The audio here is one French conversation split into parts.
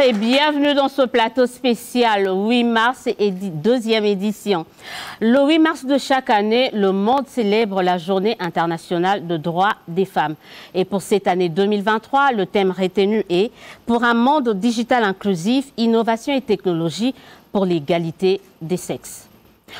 et bienvenue dans ce plateau spécial 8 mars et deuxième édition. Le 8 mars de chaque année, le monde célèbre la Journée internationale de droits des femmes. Et pour cette année 2023, le thème retenu est « Pour un monde digital inclusif, innovation et technologie pour l'égalité des sexes ».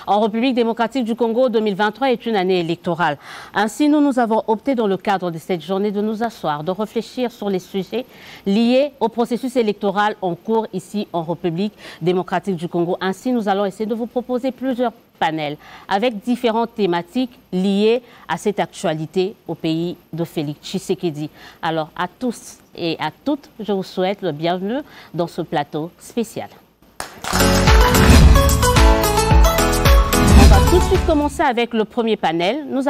En République démocratique du Congo, 2023 est une année électorale. Ainsi, nous avons opté dans le cadre de cette journée de nous asseoir, de réfléchir sur les sujets liés au processus électoral en cours ici en République démocratique du Congo. Ainsi, nous allons essayer de vous proposer plusieurs panels avec différentes thématiques liées à cette actualité au pays de Félix Tshisekedi. Alors, à tous et à toutes, je vous souhaite le bienvenu dans ce plateau spécial. On va tout de suite commencer avec le premier panel. Nous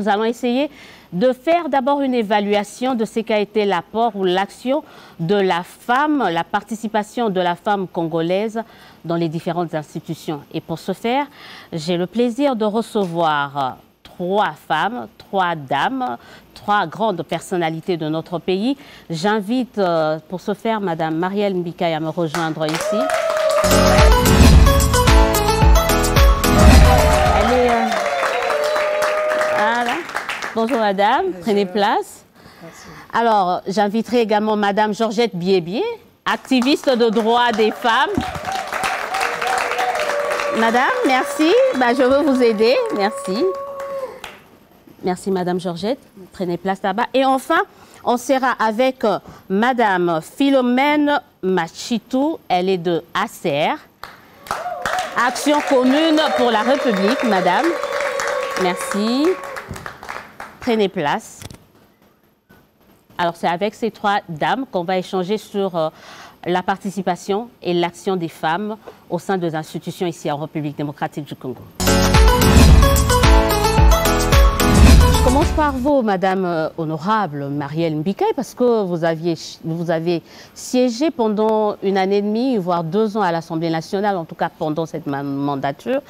allons essayer de faire d'abord une évaluation de ce qu'a été l'apport ou l'action de la femme, la participation de la femme congolaise dans les différentes institutions. Et pour ce faire, j'ai le plaisir de recevoir 3 femmes, 3 dames, 3 grandes personnalités de notre pays. J'invite pour ce faire Madame Marielle Mbikaï à me rejoindre ici. Voilà. Bonjour madame, prenez place. Merci. Alors, j'inviterai également madame Georgette Biébié, activiste de droits des femmes. Madame, merci. Je veux vous aider. Merci. Merci madame Georgette. Prenez place là-bas. Et enfin, on sera avec madame Philomène Machitou. Elle est de ACR. Action commune pour la République, madame. Merci. Prenez place. Alors, c'est avec ces 3 dames qu'on va échanger sur la participation et l'action des femmes au sein des institutions ici en République démocratique du Congo. Je commence par vous, madame honorable Marielle Mbikaï, parce que vous avez siégé pendant 1 année et demie, voire 2 ans à l'Assemblée nationale, en tout cas pendant cette mandature.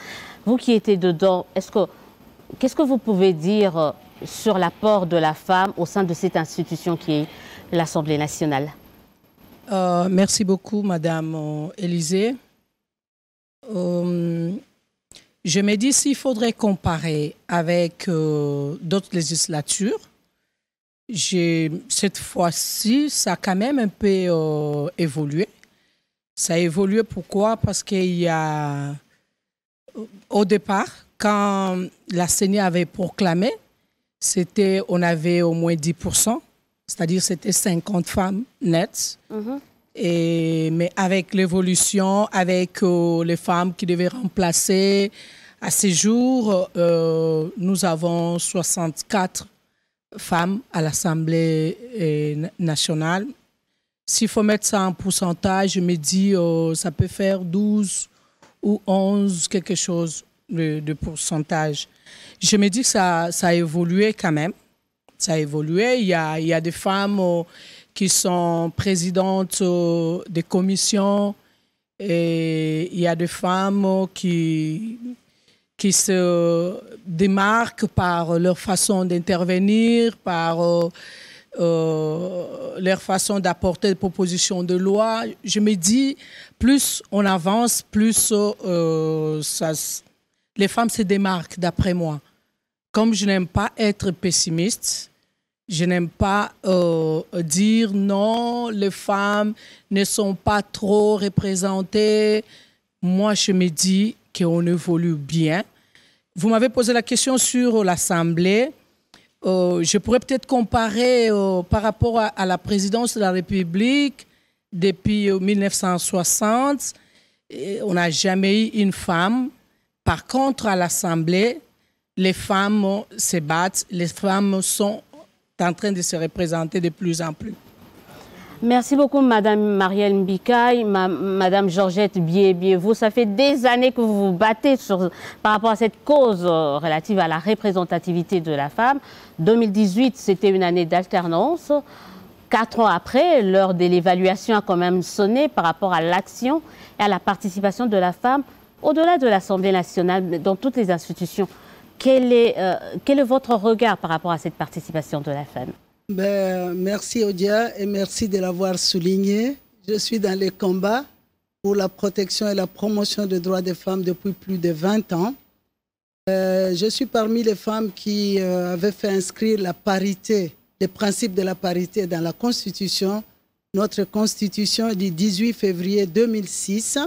Vous qui étiez dedans, qu'est-ce que vous pouvez dire sur l'apport de la femme au sein de cette institution qui est l'Assemblée nationale? Merci beaucoup, madame Élysée. Je me dis s'il faudrait comparer avec d'autres législatures, cette fois-ci, ça a quand même un peu évolué. Ça a évolué pourquoi? Parce qu'il y a, au départ, quand la CENI avait proclamé, on avait au moins 10%, c'est-à-dire c'était 50 femmes nettes. Mais avec l'évolution, avec les femmes qui devaient remplacer, à ces jours, nous avons 64 femmes à l'Assemblée nationale. S'il faut mettre ça en pourcentage, je me dis ça peut faire 12 ou 11, quelque chose de pourcentage. Je me dis que ça a évolué quand même. Ça a évolué. Il y a des femmes qui sont présidentes des commissions et il y a des femmes qui se démarquent par leur façon d'intervenir, par leur façon d'apporter des propositions de loi. Je me dis, plus on avance, plus les femmes se démarquent, d'après moi. Comme je n'aime pas être pessimiste, je n'aime pas dire non, les femmes ne sont pas trop représentées. Moi, je me dis qu'on évolue bien. Vous m'avez posé la question sur l'Assemblée. Je pourrais peut-être comparer par rapport à la présidence de la République depuis 1960. On n'a jamais eu une femme. Par contre, à l'Assemblée, les femmes se battent, les femmes sont en train de se représenter de plus en plus. Merci beaucoup, madame Marielle Mbikaï, madame Georgette Biébié. Vous, ça fait des années que vous vous battez par rapport à cette cause relative à la représentativité de la femme. 2018, c'était une année d'alternance. 4 ans après, l'heure de l'évaluation a quand même sonné par rapport à l'action et à la participation de la femme au-delà de l'Assemblée nationale, dans toutes les institutions. Quel est votre regard par rapport à cette participation de la femme? Merci Odia et merci de l'avoir souligné. je suis dans les combats pour la protection et la promotion des droits des femmes depuis plus de 20 ans. Je suis parmi les femmes qui avaient fait inscrire la parité, les principes de la parité dans la Constitution, notre Constitution du 18 février 2006.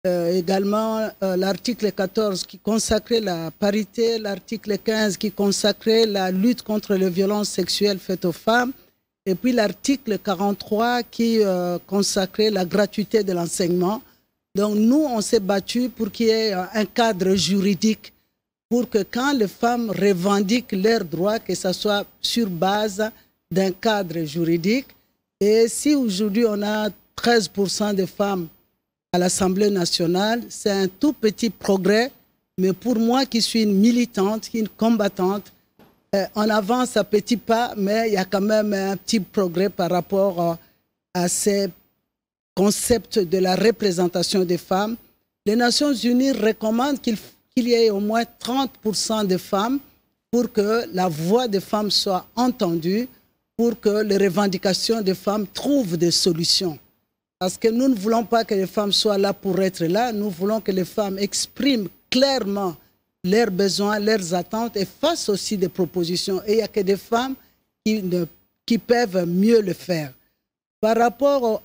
Également l'article 14 qui consacrait la parité, l'article 15 qui consacrait la lutte contre les violences sexuelles faites aux femmes, et puis l'article 43 qui consacrait la gratuité de l'enseignement. Donc nous, on s'est battu pour qu'il y ait un cadre juridique pour que quand les femmes revendiquent leurs droits, que ce soit sur base d'un cadre juridique. Et si aujourd'hui on a 13% de femmes à l'Assemblée nationale, c'est un tout petit progrès, mais pour moi qui suis une militante, une combattante, on avance à petits pas, mais il y a quand même un petit progrès par rapport à ces concepts de la représentation des femmes. Les Nations Unies recommandent qu'il y ait au moins 30% de femmes pour que la voix des femmes soit entendue, pour que les revendications des femmes trouvent des solutions. Parce que nous ne voulons pas que les femmes soient là pour être là, nous voulons que les femmes expriment clairement leurs besoins, leurs attentes et fassent aussi des propositions. Et il n'y a que des femmes qui peuvent mieux le faire. Par rapport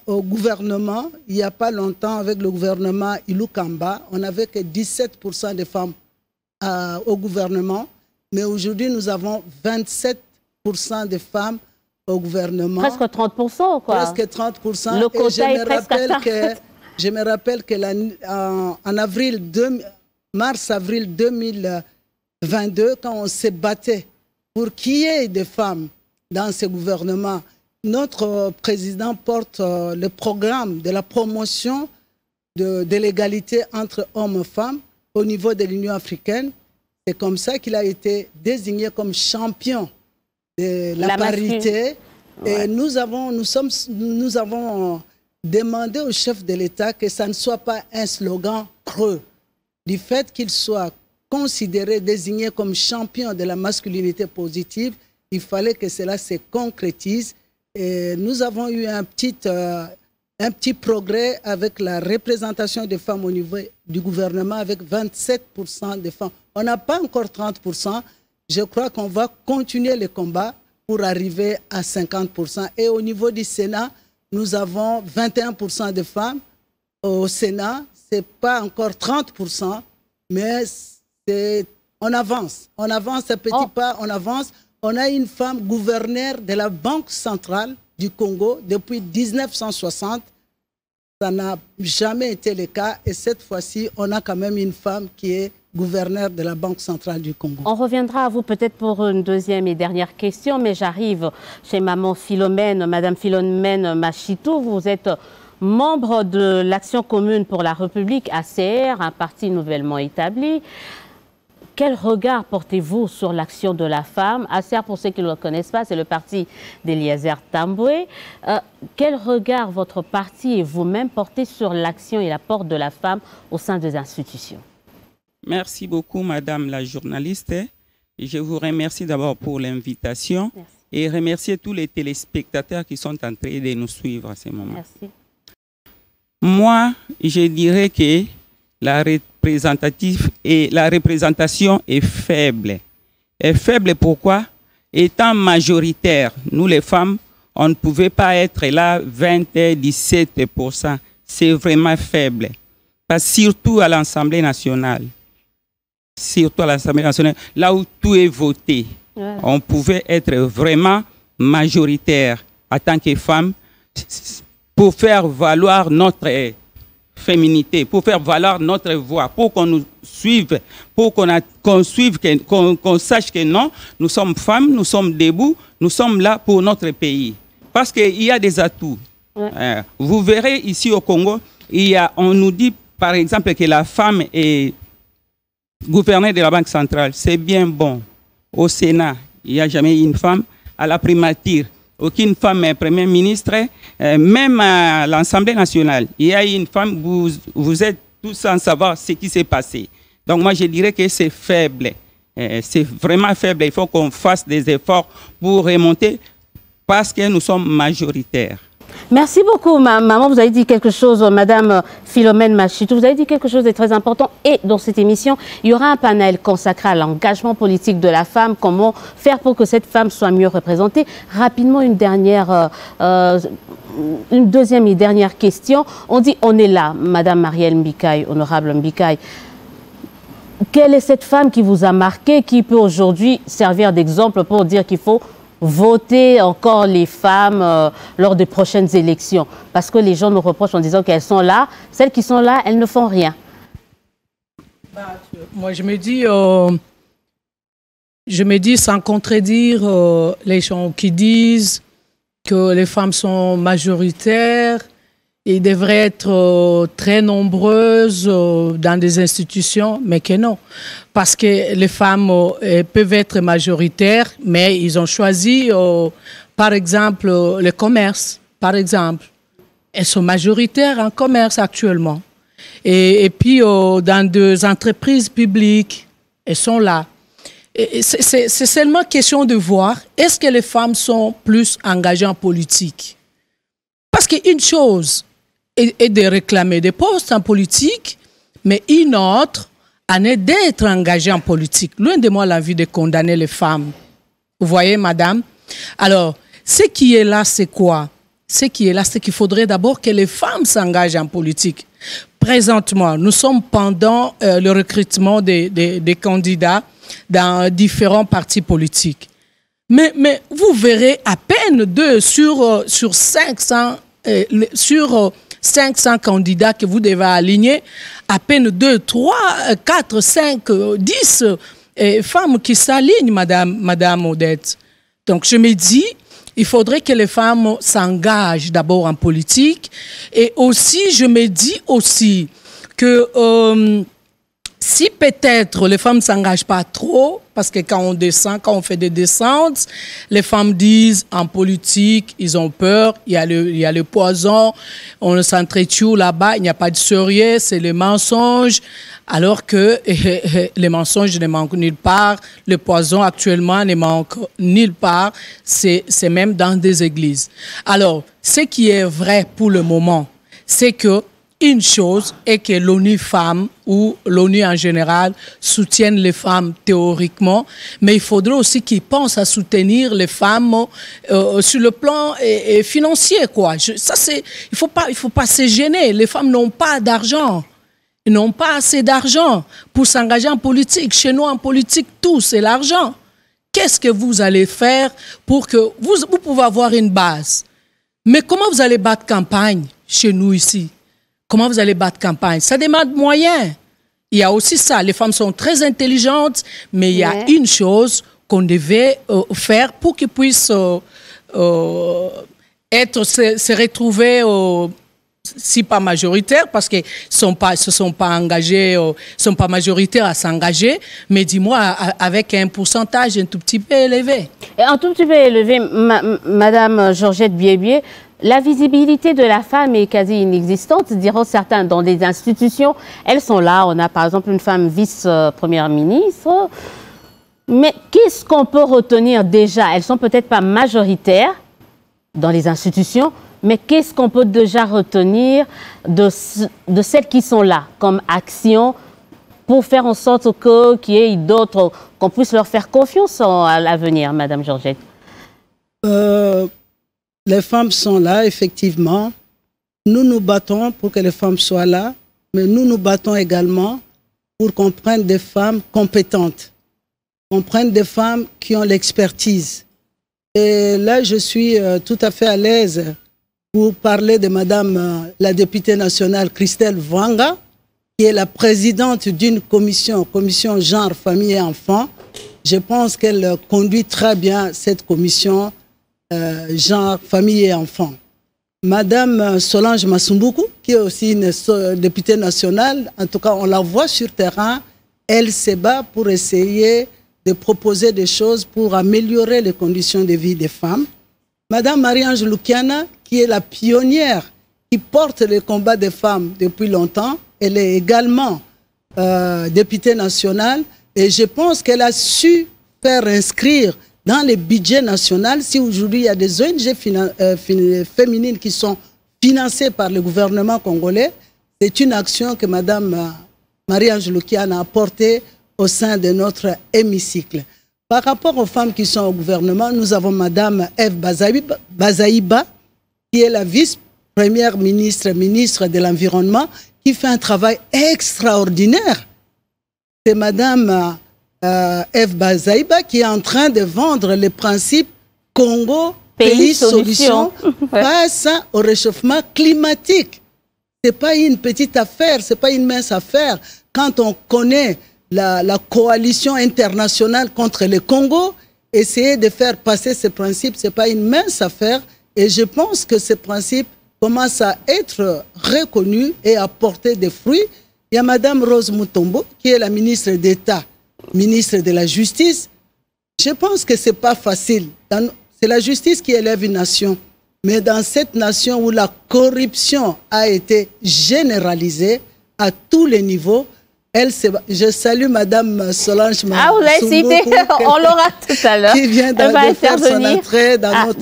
au gouvernement, il n'y a pas longtemps, avec le gouvernement Ilukamba, on n'avait que 17% de femmes au gouvernement, mais aujourd'hui nous avons 27% de femmes au gouvernement. Presque 30%, quoi. Presque 30%. Le quota est presque atteint. Je me rappelle qu'en mars-avril 2022, quand on s'est battu pour qu'il y ait des femmes dans ce gouvernement, notre président porte le programme de la promotion de l'égalité entre hommes et femmes au niveau de l'Union africaine. C'est comme ça qu'il a été désigné comme champion de la parité. Ouais. Et nous avons demandé au chef de l'État que ça ne soit pas un slogan creux. Du fait qu'il soit considéré, désigné comme champion de la masculinité positive, il fallait que cela se concrétise. Et nous avons eu un petit progrès avec la représentation des femmes au niveau du gouvernement, avec 27% de femmes. On n'a pas encore 30%. Je crois qu'on va continuer le combat pour arriver à 50%. Et au niveau du Sénat, nous avons 21% de femmes. Au Sénat, ce n'est pas encore 30%, mais on avance. On avance à petits pas, on avance. On a une femme gouverneure de la Banque centrale du Congo depuis 1960. Ça n'a jamais été le cas. Et cette fois-ci, on a quand même une femme qui est gouverneure de la Banque centrale du Congo. On reviendra à vous peut-être pour une deuxième et dernière question, mais j'arrive chez Maman Philomène, Madame Philomène Machitou. Vous êtes membre de l'Action commune pour la République, ACR, un parti nouvellement établi. Quel regard portez-vous sur l'action de la femme? ACR, pour ceux qui ne le connaissent pas, c'est le parti d'Eliezer Tambwe. Quel regard votre parti et vous-même portez sur l'action et l'apport de la femme au sein des institutions? Merci beaucoup, Madame la journaliste. Je vous remercie d'abord pour l'invitation et remercier tous les téléspectateurs qui sont en train de nous suivre à ce moment. Merci. Moi, je dirais que la représentation est faible. Est faible pourquoi? Étant majoritaire, nous les femmes, on ne pouvait pas être là 20-17%. C'est vraiment faible. Surtout à l'Assemblée nationale. Surtout à l'Assemblée nationale, là où tout est voté. Ouais. On pouvait être vraiment majoritaire en tant que femme pour faire valoir notre féminité, pour faire valoir notre voix, pour qu'on nous suive, pour qu'on sache que non, nous sommes femmes, nous sommes debout, nous sommes là pour notre pays. Parce qu'il y a des atouts. Ouais. Vous verrez ici au Congo, on nous dit par exemple que la femme est gouverneur de la Banque centrale, c'est bien bon. Au Sénat, il n'y a jamais une femme. À la primature, aucune femme est Premier ministre. Même à l'Assemblée nationale, il y a une femme. Vous êtes tous sans savoir ce qui s'est passé. Donc moi, je dirais que c'est faible. C'est vraiment faible. Il faut qu'on fasse des efforts pour remonter parce que nous sommes majoritaires. Merci beaucoup, maman. Vous avez dit quelque chose, madame Philomène Machitou, vous avez dit quelque chose de très important. Et dans cette émission, il y aura un panel consacré à l'engagement politique de la femme. Comment faire pour que cette femme soit mieux représentée. Rapidement, une deuxième et dernière question. On dit, on est là, madame Marielle Mbikaï, honorable Mbikaï. Quelle est cette femme qui vous a marqué, qui peut aujourd'hui servir d'exemple pour dire qu'il faut voter encore les femmes lors des prochaines élections? Parce que les gens nous reprochent en disant qu'elles sont là. Celles qui sont là, elles ne font rien. Moi, je me dis sans contredire les gens qui disent que les femmes sont majoritaires et devraient être très nombreuses dans des institutions, mais que non. Parce que les femmes peuvent être majoritaires, mais ils ont choisi, par exemple, le commerce, par exemple. Elles sont majoritaires en commerce actuellement. Et puis, dans des entreprises publiques, elles sont là. C'est seulement question de voir, est-ce que les femmes sont plus engagées en politique? Parce qu'une chose est de réclamer des postes en politique, mais une autre en est d'être engagée en politique. Loin de moi l'envie de condamner les femmes. Vous voyez, madame? Alors, ce qui est là, c'est quoi? Ce qui est là, c'est qu'il faudrait d'abord que les femmes s'engagent en politique. Présentement, nous sommes pendant le recrutement des candidats dans différents partis politiques. Mais vous verrez à peine 2 sur 500 candidats que vous devez aligner, à peine 2, 3, 4, 5, 10 femmes qui s'alignent, madame Odette. Donc je me dis, il faudrait que les femmes s'engagent d'abord en politique. Et aussi, je me dis aussi que si peut-être les femmes ne s'engagent pas trop, parce que quand on descend, quand on fait des descentes, les femmes disent en politique, ils ont peur, il y a le poison, on s'entretue là-bas, il n'y a pas de sérieux, c'est le mensonge, alors que les mensonges ne manquent nulle part, le poison actuellement ne manque nulle part, c'est même dans des églises. Alors, ce qui est vrai pour le moment, c'est que une chose est que l'ONU Femmes ou l'ONU en général soutiennent les femmes théoriquement, mais il faudrait aussi qu'ils pensent à soutenir les femmes sur le plan financier, quoi. Il faut pas se gêner. Les femmes n'ont pas d'argent. Ils n'ont pas assez d'argent pour s'engager en politique. Chez nous, en politique, tout, c'est l'argent. Qu'est-ce que vous allez faire pour que vous pouvez avoir une base? Mais comment vous allez battre campagne chez nous ici? Comment vous allez battre campagne? Ça demande moyens. Il y a aussi ça. Les femmes sont très intelligentes, mais il y a une chose qu'on devait faire pour qu'elles puissent se retrouver, si pas majoritaires, parce qu'ils ne se sont pas engagés, sont pas majoritaires à s'engager, mais dis-moi, avec un pourcentage un tout petit peu élevé. Et un tout petit peu élevé, Madame Georgette Biébié, la visibilité de la femme est quasi inexistante, diront certains, dans des institutions. Elles sont là. On a par exemple une femme vice-première ministre. Mais qu'est-ce qu'on peut retenir déjà? Elles sont peut-être pas majoritaires dans les institutions, mais qu'est-ce qu'on peut déjà retenir de celles qui sont là comme action pour faire en sorte qu'il y ait d'autres, qu'on puisse leur faire confiance à l'avenir, Madame Georgette? Les femmes sont là, effectivement. Nous nous battons pour que les femmes soient là, mais nous nous battons également pour qu'on prenne des femmes compétentes, qu'on prenne des femmes qui ont l'expertise. Et là, je suis tout à fait à l'aise pour parler de Madame la députée nationale Christelle Vanga, qui est la présidente d'une commission genre, famille et enfants. Je pense qu'elle conduit très bien cette commission genre, famille et enfants. Madame Solange Masumbuku, qui est aussi une députée nationale, en tout cas on la voit sur terrain, elle se bat pour essayer de proposer des choses pour améliorer les conditions de vie des femmes. Madame Marie-Ange Lukiana, qui est la pionnière, qui porte le combat des femmes depuis longtemps, elle est également députée nationale et je pense qu'elle a su faire inscrire dans les budgets nationaux. Si aujourd'hui il y a des ONG féminines qui sont financées par le gouvernement congolais, c'est une action que Mme Marie-Ange Lukian a apportée au sein de notre hémicycle. Par rapport aux femmes qui sont au gouvernement, nous avons Mme Eve Bazaïba, qui est la vice-première ministre de l'Environnement, qui fait un travail extraordinaire. C'est Mme Eve Bazaïba qui est en train de vendre les principes Congo, pays solution face au réchauffement climatique. Ce n'est pas une petite affaire, ce n'est pas une mince affaire. Quand on connaît la coalition internationale contre le Congo, essayer de faire passer ces principes, ce n'est pas une mince affaire. Et je pense que ces principes commencent à être reconnus et à porter des fruits. Il y a Mme Rose Mutombo, qui est la ministre d'État, ministre de la Justice. Je pense que ce n'est pas facile. C'est la justice qui élève une nation. Mais dans cette nation où la corruption a été généralisée à tous les niveaux, je salue Mme Solange Massumbo. Ah, vous l'avez cité, on l'aura tout à l'heure. Qui vient de faire son entrée dans,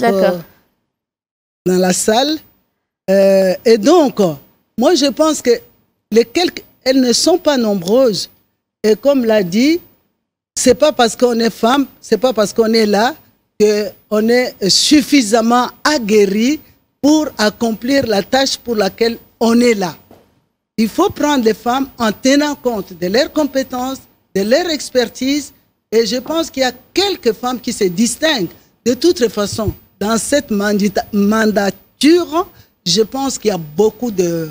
dans la salle. Et donc, moi je pense que elles ne sont pas nombreuses. Et comme l'a dit, ce n'est pas parce qu'on est femme, ce n'est pas parce qu'on est là qu'on est suffisamment aguerri pour accomplir la tâche pour laquelle on est là. Il faut prendre les femmes en tenant compte de leurs compétences, de leur expertise. Et je pense qu'il y a quelques femmes qui se distinguent. De toute façon, dans cette mandature, je pense qu'il y a beaucoup de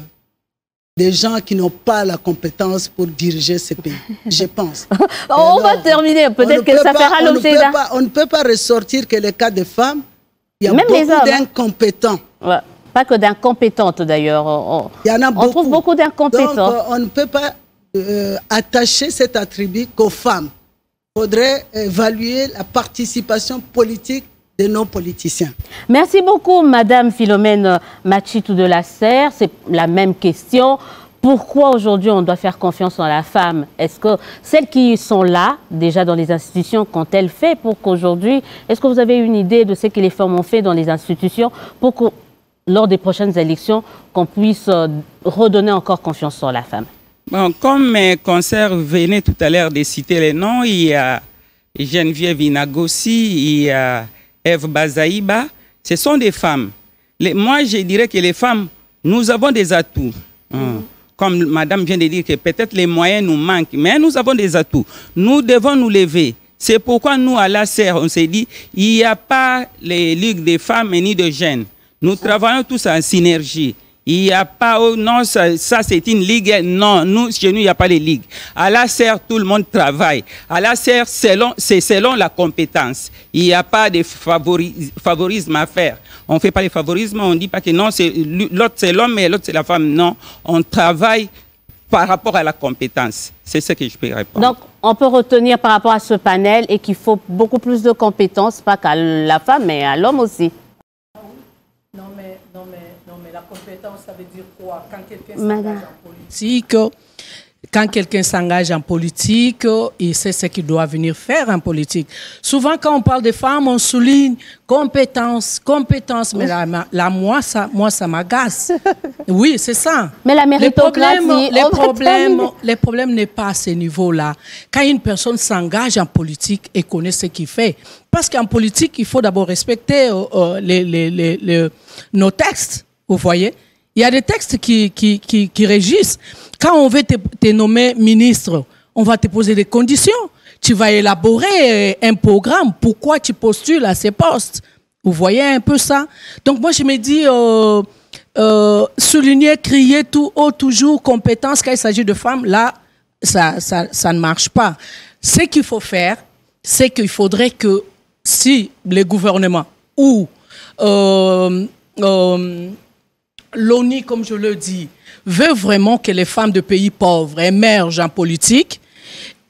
gens qui n'ont pas la compétence pour diriger ce pays. Je pense. On va terminer. Peut-être que ça fera l'objet d'un... On ne peut pas ressortir que les cas de femmes, il y a beaucoup d'incompétents. Ouais. Pas que d'incompétentes d'ailleurs. Il y en a beaucoup. On trouve beaucoup d'incompétents. Donc on ne peut pas attacher cet attribut qu'aux femmes. Il faudrait évaluer la participation politique de nos politiciens. Merci beaucoup, Madame Philomène Machitou de la Serre. C'est la même question. Pourquoi aujourd'hui on doit faire confiance en la femme? Est-ce que celles qui sont là, déjà dans les institutions, qu'ont-elles fait pour qu'aujourd'hui... Est-ce que vous avez une idée de ce que les femmes ont fait dans les institutions pour que, lors des prochaines élections, qu'on puisse redonner encore confiance en la femme? Bon, comme mes consoeurs venaient tout à l'heure de citer les noms, il y a Geneviève Inagossi, il y a Eve Bazaïba, ce sont des femmes. Moi, je dirais que les femmes, nous avons des atouts. Comme madame vient de dire que peut-être les moyens nous manquent, mais nous avons des atouts. Nous devons nous lever. C'est pourquoi nous, à la Serre, on s'est dit, il n'y a pas les ligues des femmes ni de jeunes. Nous travaillons tous en synergie. Il n'y a pas, oh non, ça c'est une ligue. Non, chez nous, il n'y a pas de ligue. À la Serre, tout le monde travaille. À la Serre, c'est selon la compétence. Il n'y a pas de favorisme à faire. On ne fait pas le favorisme, on ne dit pas que non, l'autre c'est l'homme et l'autre c'est la femme. Non, on travaille par rapport à la compétence. C'est ce que je peux répondre. Donc, on peut retenir par rapport à ce panel et qu'il faut beaucoup plus de compétences, pas qu'à la femme, mais à l'homme aussi. Non, mais la compétence, ça veut dire quoi? Quand quelqu'un s'engage en politique, il sait ce qu'il doit venir faire en politique. Souvent, quand on parle des femmes, on souligne compétence, mais moi, ça m'agace. Oui, c'est ça. Mais la méritocratie... Les problèmes n'est pas à ce niveau-là. Quand une personne s'engage en politique et connaît ce qu'il fait, parce qu'en politique, il faut d'abord respecter nos textes, vous voyez. Il y a des textes qui régissent. Quand on veut te nommer ministre, on va te poser des conditions. Tu vas élaborer un programme. Pourquoi tu postules à ces postes? Vous voyez un peu ça? Donc moi, je me dis, souligner, crier tout haut, toujours compétence, quand il s'agit de femmes, là, ça ne marche pas. Ce qu'il faut faire, c'est qu'il faudrait que si les gouvernements ou l'ONU, comme je le dis, veut vraiment que les femmes de pays pauvres émergent en politique,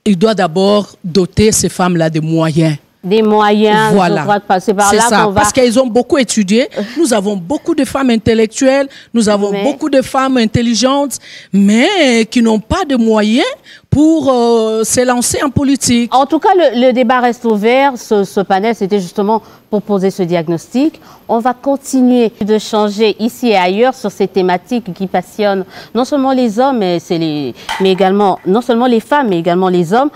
il doit d'abord doter ces femmes-là de moyens. des moyens, voilà. je crois que c'est par là qu'on va... Parce qu'ils ont beaucoup étudié. Nous avons beaucoup de femmes intellectuelles, nous avons beaucoup de femmes intelligentes, mais qui n'ont pas de moyens pour s'élancer en politique. En tout cas, le débat reste ouvert. Ce panel, c'était justement pour poser ce diagnostic. On va continuer de changer ici et ailleurs sur ces thématiques qui passionnent non seulement les hommes, mais également, non seulement les femmes, mais également les hommes.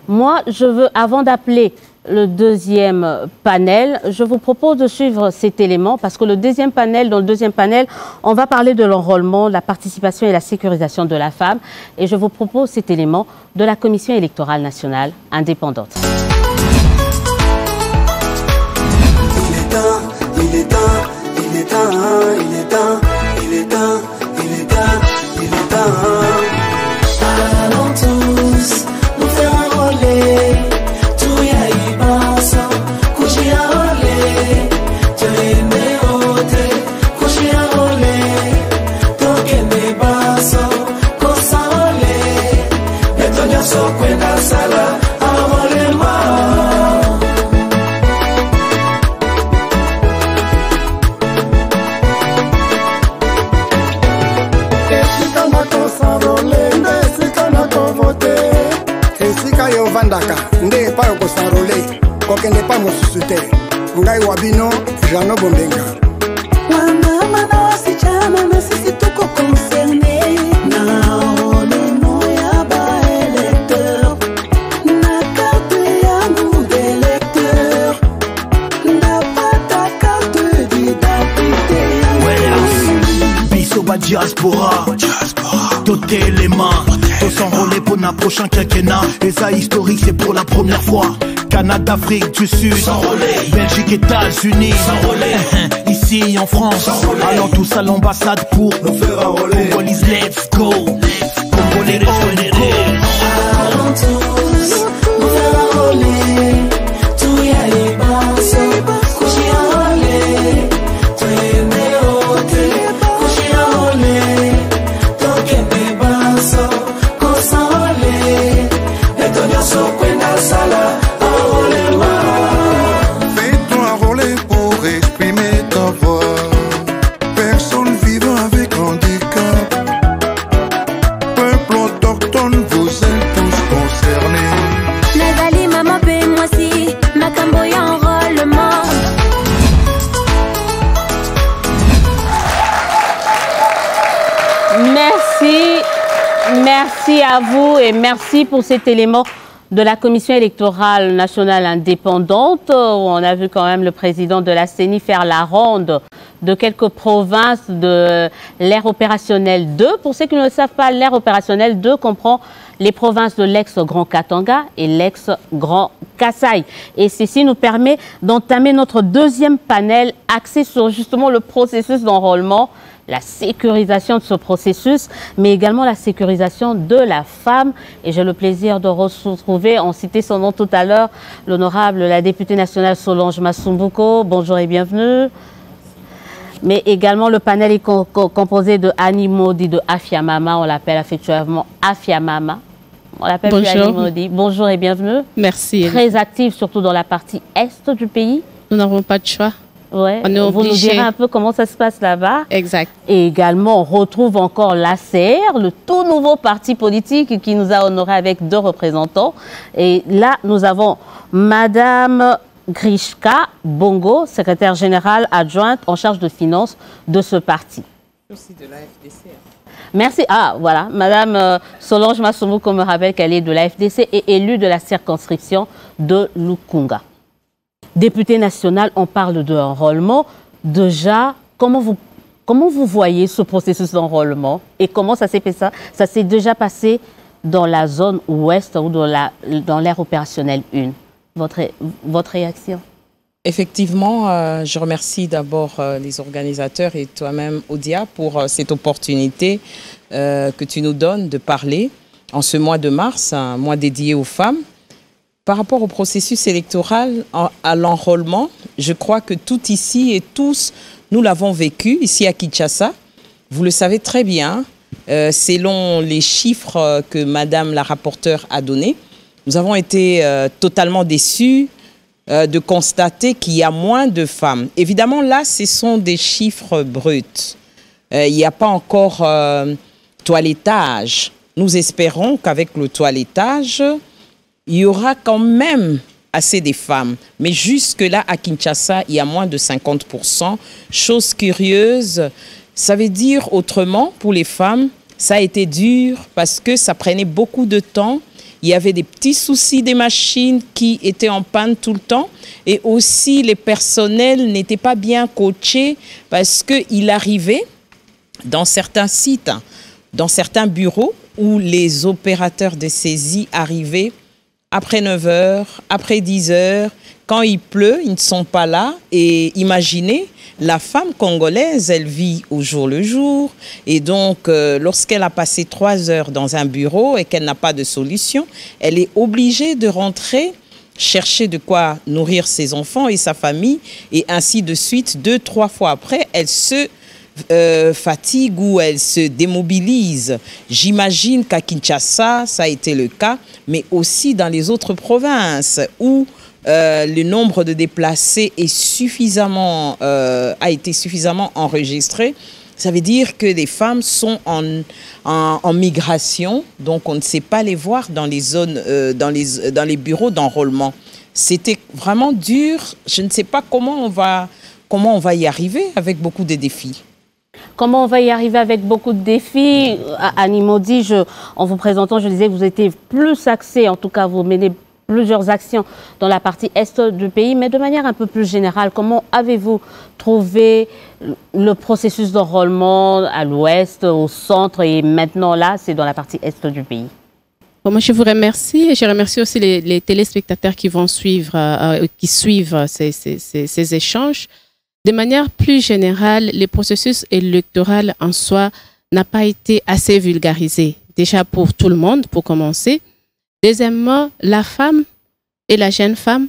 Moi, je veux, avant d'appeler le deuxième panel, je vous propose de suivre cet élément parce que dans le deuxième panel, on va parler de l'enrôlement, la participation et la sécurisation de la femme. Et je vous propose cet élément de la Commission électorale nationale indépendante. Allons tous nous faire enrôler. Nde pa ko sarole ko kende pa mo susute ngai wabino jano bombenga mama na wasichana na sisi tuko concerné na olemo ya ba électeur na carte yangu d'électeur na pata carte d'identité biso ba diaspora toutes les mains faut s'enrôler pour le prochain quinquennat. Et ça historique c'est pour la première fois. Canada, Afrique du Sud, Belgique, États-Unis, ici en France, allons tous à l'ambassade pour nous faire enrôler. Congolese, let's go. Congolais, let's go. Allons tous nous faire enrôler. Tout y a les bases, coucher enrôler. Tout y coucher enrôler. Toque mes bases. Fais-toi enrôler pour exprimer ta voix. Personne vivant avec handicap. Peuple autochtone, vous êtes tous concernés. Nazali maman paie moi si ma camboya enrôlement. Merci à vous et merci pour cet élément de la Commission électorale nationale indépendante. On a vu quand même le président de la CENI faire la ronde de quelques provinces de l'ère opérationnelle 2. Pour ceux qui ne le savent pas, l'ère opérationnelle 2 comprend les provinces de l'ex-Grand Katanga et l'ex-Grand Kasaï. Et ceci nous permet d'entamer notre deuxième panel axé sur justement le processus d'enrôlement, la sécurisation de ce processus, mais également la sécurisation de la femme. Et j'ai le plaisir de retrouver, on citait son nom tout à l'heure, l'honorable, la députée nationale Solange Masumbuko. Bonjour et bienvenue. Mais également, le panel est composé de Annie Modi de Afia Mama. On l'appelle affectueusement Afia Mama. On l'appelle Annie Modi. Bonjour et bienvenue. Merci. Très active, surtout dans la partie est du pays. Nous n'avons pas de choix. Ouais. On est Vous nous direz un peu comment ça se passe là-bas. Exact. Et également, on retrouve encore l'ACR, le tout nouveau parti politique qui nous a honorés avec 2 représentants. Et là, nous avons Madame Grishka Bongo, secrétaire générale adjointe en charge de finances de ce parti. Aussi de la FDC. Merci. Ah, voilà. Madame Solange Masumbuko me rappelle qu'elle est de la FDC et élue de la circonscription de Lukunga. Députée nationale, on parle d'enrôlement. Déjà, comment vous voyez ce processus d'enrôlement et comment ça s'est fait ça? Ça s'est déjà passé dans la zone ouest ou dans l'ère opérationnelle 1. Votre réaction? Effectivement, je remercie d'abord les organisateurs et toi-même, Odia, pour cette opportunité que tu nous donnes de parler en ce mois de mars, un mois dédié aux femmes. Par rapport au processus électoral, à l'enrôlement, je crois que tout ici et tous, nous l'avons vécu ici à Kinshasa. Vous le savez très bien, selon les chiffres que Madame la rapporteure a donnés, nous avons été totalement déçus de constater qu'il y a moins de femmes. Évidemment, là, ce sont des chiffres bruts. Il n'y a pas encore toilettage. Nous espérons qu'avec le toilettage, il y aura quand même assez de femmes. Mais jusque-là, à Kinshasa, il y a moins de 50%. Chose curieuse, ça veut dire autrement, pour les femmes, ça a été dur parce que ça prenait beaucoup de temps. Il y avait des petits soucis des machines qui étaient en panne tout le temps. Et aussi, les personnels n'étaient pas bien coachés parce qu'il arrivait dans certains sites, dans certains bureaux, où les opérateurs de saisie arrivaient après 9 heures, après 10 heures. Quand il pleut, ils ne sont pas là. Et imaginez, la femme congolaise, elle vit au jour le jour. Et donc, lorsqu'elle a passé 3 heures dans un bureau et qu'elle n'a pas de solution, elle est obligée de rentrer, chercher de quoi nourrir ses enfants et sa famille. Et ainsi de suite, 2-3 fois après, elle se fatigue ou elle se démobilise. J'imagine qu'à Kinshasa, ça a été le cas, mais aussi dans les autres provinces où le nombre de déplacés est a été suffisamment enregistré. Ça veut dire que les femmes sont en migration, donc on ne sait pas les voir dans les zones, dans les bureaux d'enrôlement. C'était vraiment dur. Je ne sais pas comment on va y arriver avec beaucoup de défis. Comment on va y arriver avec beaucoup de défis? Annie Maudit, en vous présentant, je disais que vous étiez plus axé, en tout cas vous menez plusieurs actions dans la partie est du pays, mais de manière un peu plus générale, comment avez-vous trouvé le processus d'enrôlement à l'ouest, au centre et maintenant là, c'est dans la partie est du pays? Bon, moi, je vous remercie et je remercie aussi les téléspectateurs qui vont suivre, qui suivent ces échanges. De manière plus générale, le processus électoral en soi n'a pas été assez vulgarisé. Déjà pour tout le monde, pour commencer. Deuxièmement, la femme et la jeune femme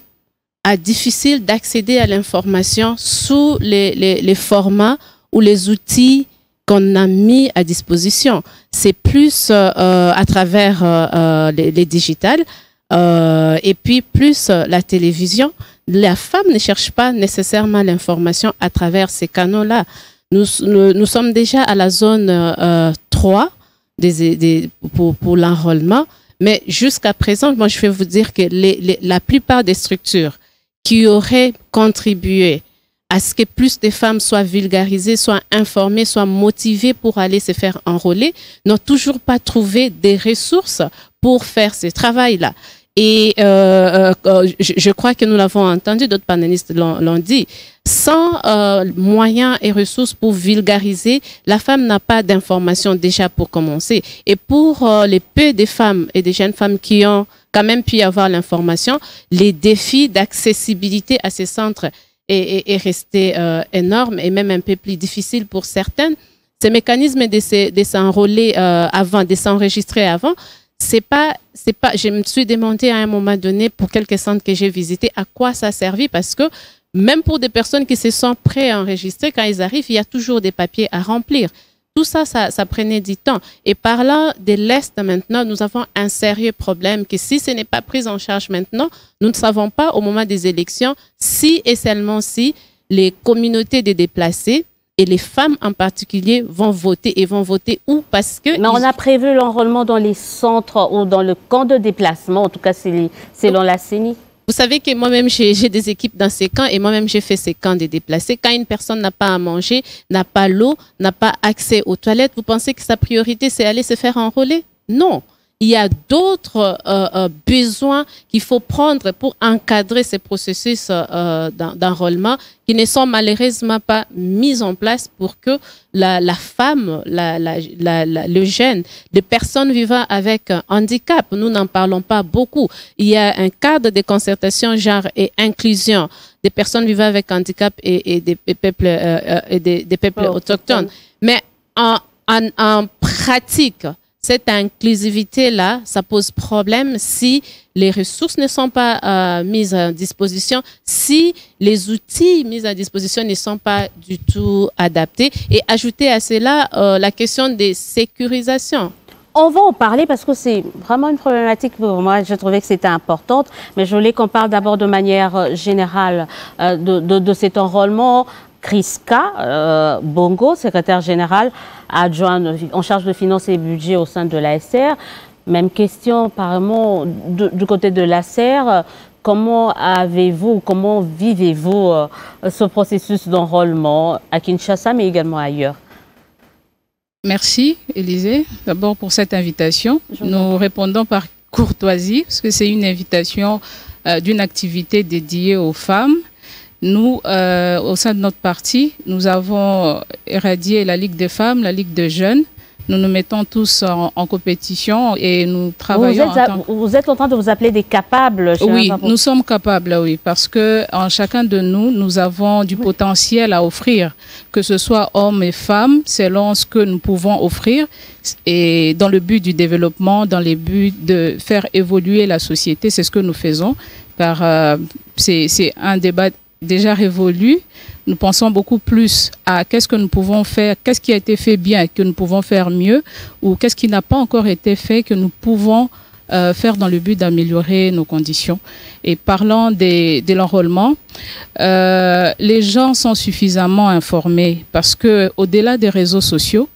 a difficile d'accéder à l'information sous les formats ou les outils qu'on a mis à disposition. C'est plus à travers les digitales et puis plus la télévision. La femme ne cherche pas nécessairement l'information à travers ces canaux-là. Nous sommes déjà à la zone 3 pour l'enrôlement. Mais jusqu'à présent, moi, je vais vous dire que la plupart des structures qui auraient contribué à ce que plus de femmes soient vulgarisées, soient informées, soient motivées pour aller se faire enrôler, n'ont toujours pas trouvé des ressources pour faire ce travail-là. Et je crois que nous l'avons entendu, d'autres panélistes l'ont dit, sans moyens et ressources pour vulgariser, la femme n'a pas d'informations déjà pour commencer. Et pour les peu de femmes et des jeunes femmes qui ont quand même pu avoir l'information, les défis d'accessibilité à ces centres est resté énorme et même un peu plus difficile pour certaines. Ces mécanismes de s'enrôler avant, de s'enregistrer avant, je me suis demandé à un moment donné, pour quelques centres que j'ai visités, à quoi ça a servi, parce que même pour des personnes qui se sont prêtes à enregistrer, quand ils arrivent, il y a toujours des papiers à remplir. Tout ça, ça prenait du temps. Et parlant de l'Est maintenant, nous avons un sérieux problème que si ce n'est pas pris en charge maintenant, nous ne savons pas au moment des élections si et seulement si les communautés des déplacés et les femmes en particulier vont voter. Et vont voter où? Parce que... Mais on a prévu l'enrôlement dans les centres ou dans le camp de déplacement, en tout cas selon la CENI. Vous savez que moi-même, j'ai des équipes dans ces camps et moi-même, j'ai fait ces camps de déplacés. Quand une personne n'a pas à manger, n'a pas l'eau, n'a pas accès aux toilettes, vous pensez que sa priorité, c'est aller se faire enrôler? Non. Il y a d'autres besoins qu'il faut prendre pour encadrer ces processus d'enrôlement qui ne sont malheureusement pas mis en place pour que la femme, le jeune, les personnes vivant avec un handicap, nous n'en parlons pas beaucoup. Il y a un cadre de concertation genre et inclusion des personnes vivant avec handicap et des peuples autochtones. Mais en pratique, cette inclusivité-là, ça pose problème si les ressources ne sont pas mises à disposition, si les outils mis à disposition ne sont pas du tout adaptés. Et ajouter à cela la question des sécurisations. On va en parler parce que c'est vraiment une problématique pour moi. Je trouvais que c'était importante, mais je voulais qu'on parle d'abord de manière générale de cet enrôlement. Kriska Bongo, secrétaire général adjoint en charge de finances et budget au sein de l'ASR. Même question apparemment du côté de l'ASR. Comment vivez-vous ce processus d'enrôlement à Kinshasa, mais également ailleurs? Merci, Élisée, d'abord pour cette invitation. Nous répondons par courtoisie, parce que c'est une invitation d'une activité dédiée aux femmes. Nous, au sein de notre parti, nous avons éradié la Ligue des femmes, la Ligue des jeunes. Nous nous mettons tous en compétition et nous travaillons. Vous êtes en train de vous appeler des capables? Oui, nous sommes capables, oui, parce que en chacun de nous, nous avons du potentiel à offrir, que ce soit hommes et femmes, selon ce que nous pouvons offrir, et dans le but du développement, dans le but de faire évoluer la société, c'est ce que nous faisons, car c'est un débat déjà révolu. Nous pensons beaucoup plus à qu'est-ce que nous pouvons faire, qu'est-ce qui a été fait bien que nous pouvons faire mieux, ou qu'est-ce qui n'a pas encore été fait que nous pouvons faire dans le but d'améliorer nos conditions. Et parlant de l'enrôlement, les gens sont suffisamment informés parce que au-delà des réseaux sociaux,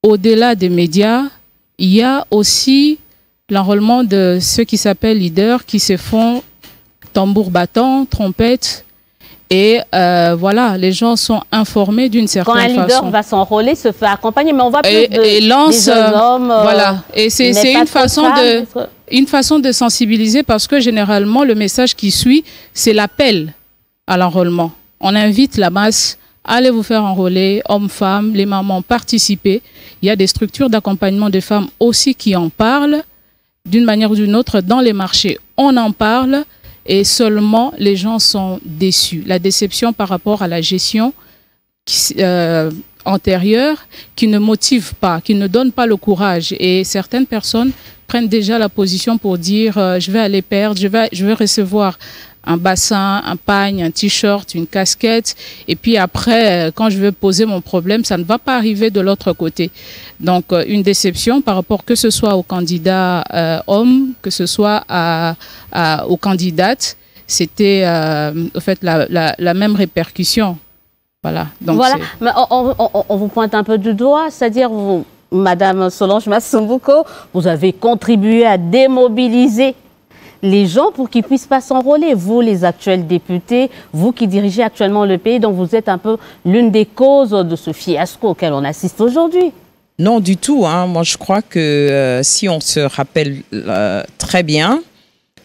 au-delà des médias, il y a aussi l'enrôlement de ceux qui s'appellent leaders qui se font tambour battant, trompette. Et voilà, les gens sont informés d'une certaine façon. Quand un leader va s'enrôler, se fait accompagner, mais on voit plus des hommes. Voilà, et c'est une façon de sensibiliser parce que généralement, le message qui suit, c'est l'appel à l'enrôlement. On invite la masse, allez vous faire enrôler, hommes, femmes, les mamans, participez. Il y a des structures d'accompagnement des femmes aussi qui en parlent d'une manière ou d'une autre dans les marchés. On en parle. Et seulement les gens sont déçus. La déception par rapport à la gestion antérieure qui ne motive pas, qui ne donne pas le courage. Et certaines personnes prennent déjà la position pour dire je vais aller perdre, je vais recevoir un bassin, un pagne, un t-shirt, une casquette. Et puis après, quand je vais poser mon problème, ça ne va pas arriver de l'autre côté. Donc, une déception par rapport que ce soit aux candidats hommes, que ce soit aux candidates. C'était, au fait, la même répercussion. Voilà. Donc voilà. Mais on vous pointe un peu du doigt, c'est-à-dire vous, Madame Solange Massambouko, vous avez contribué à démobiliser les gens pour qu'ils ne puissent pas s'enrôler. Vous, les actuels députés, vous qui dirigez actuellement le pays, donc vous êtes un peu l'une des causes de ce fiasco auquel on assiste aujourd'hui. Non, du tout. Hein. Moi, je crois que si on se rappelle très bien,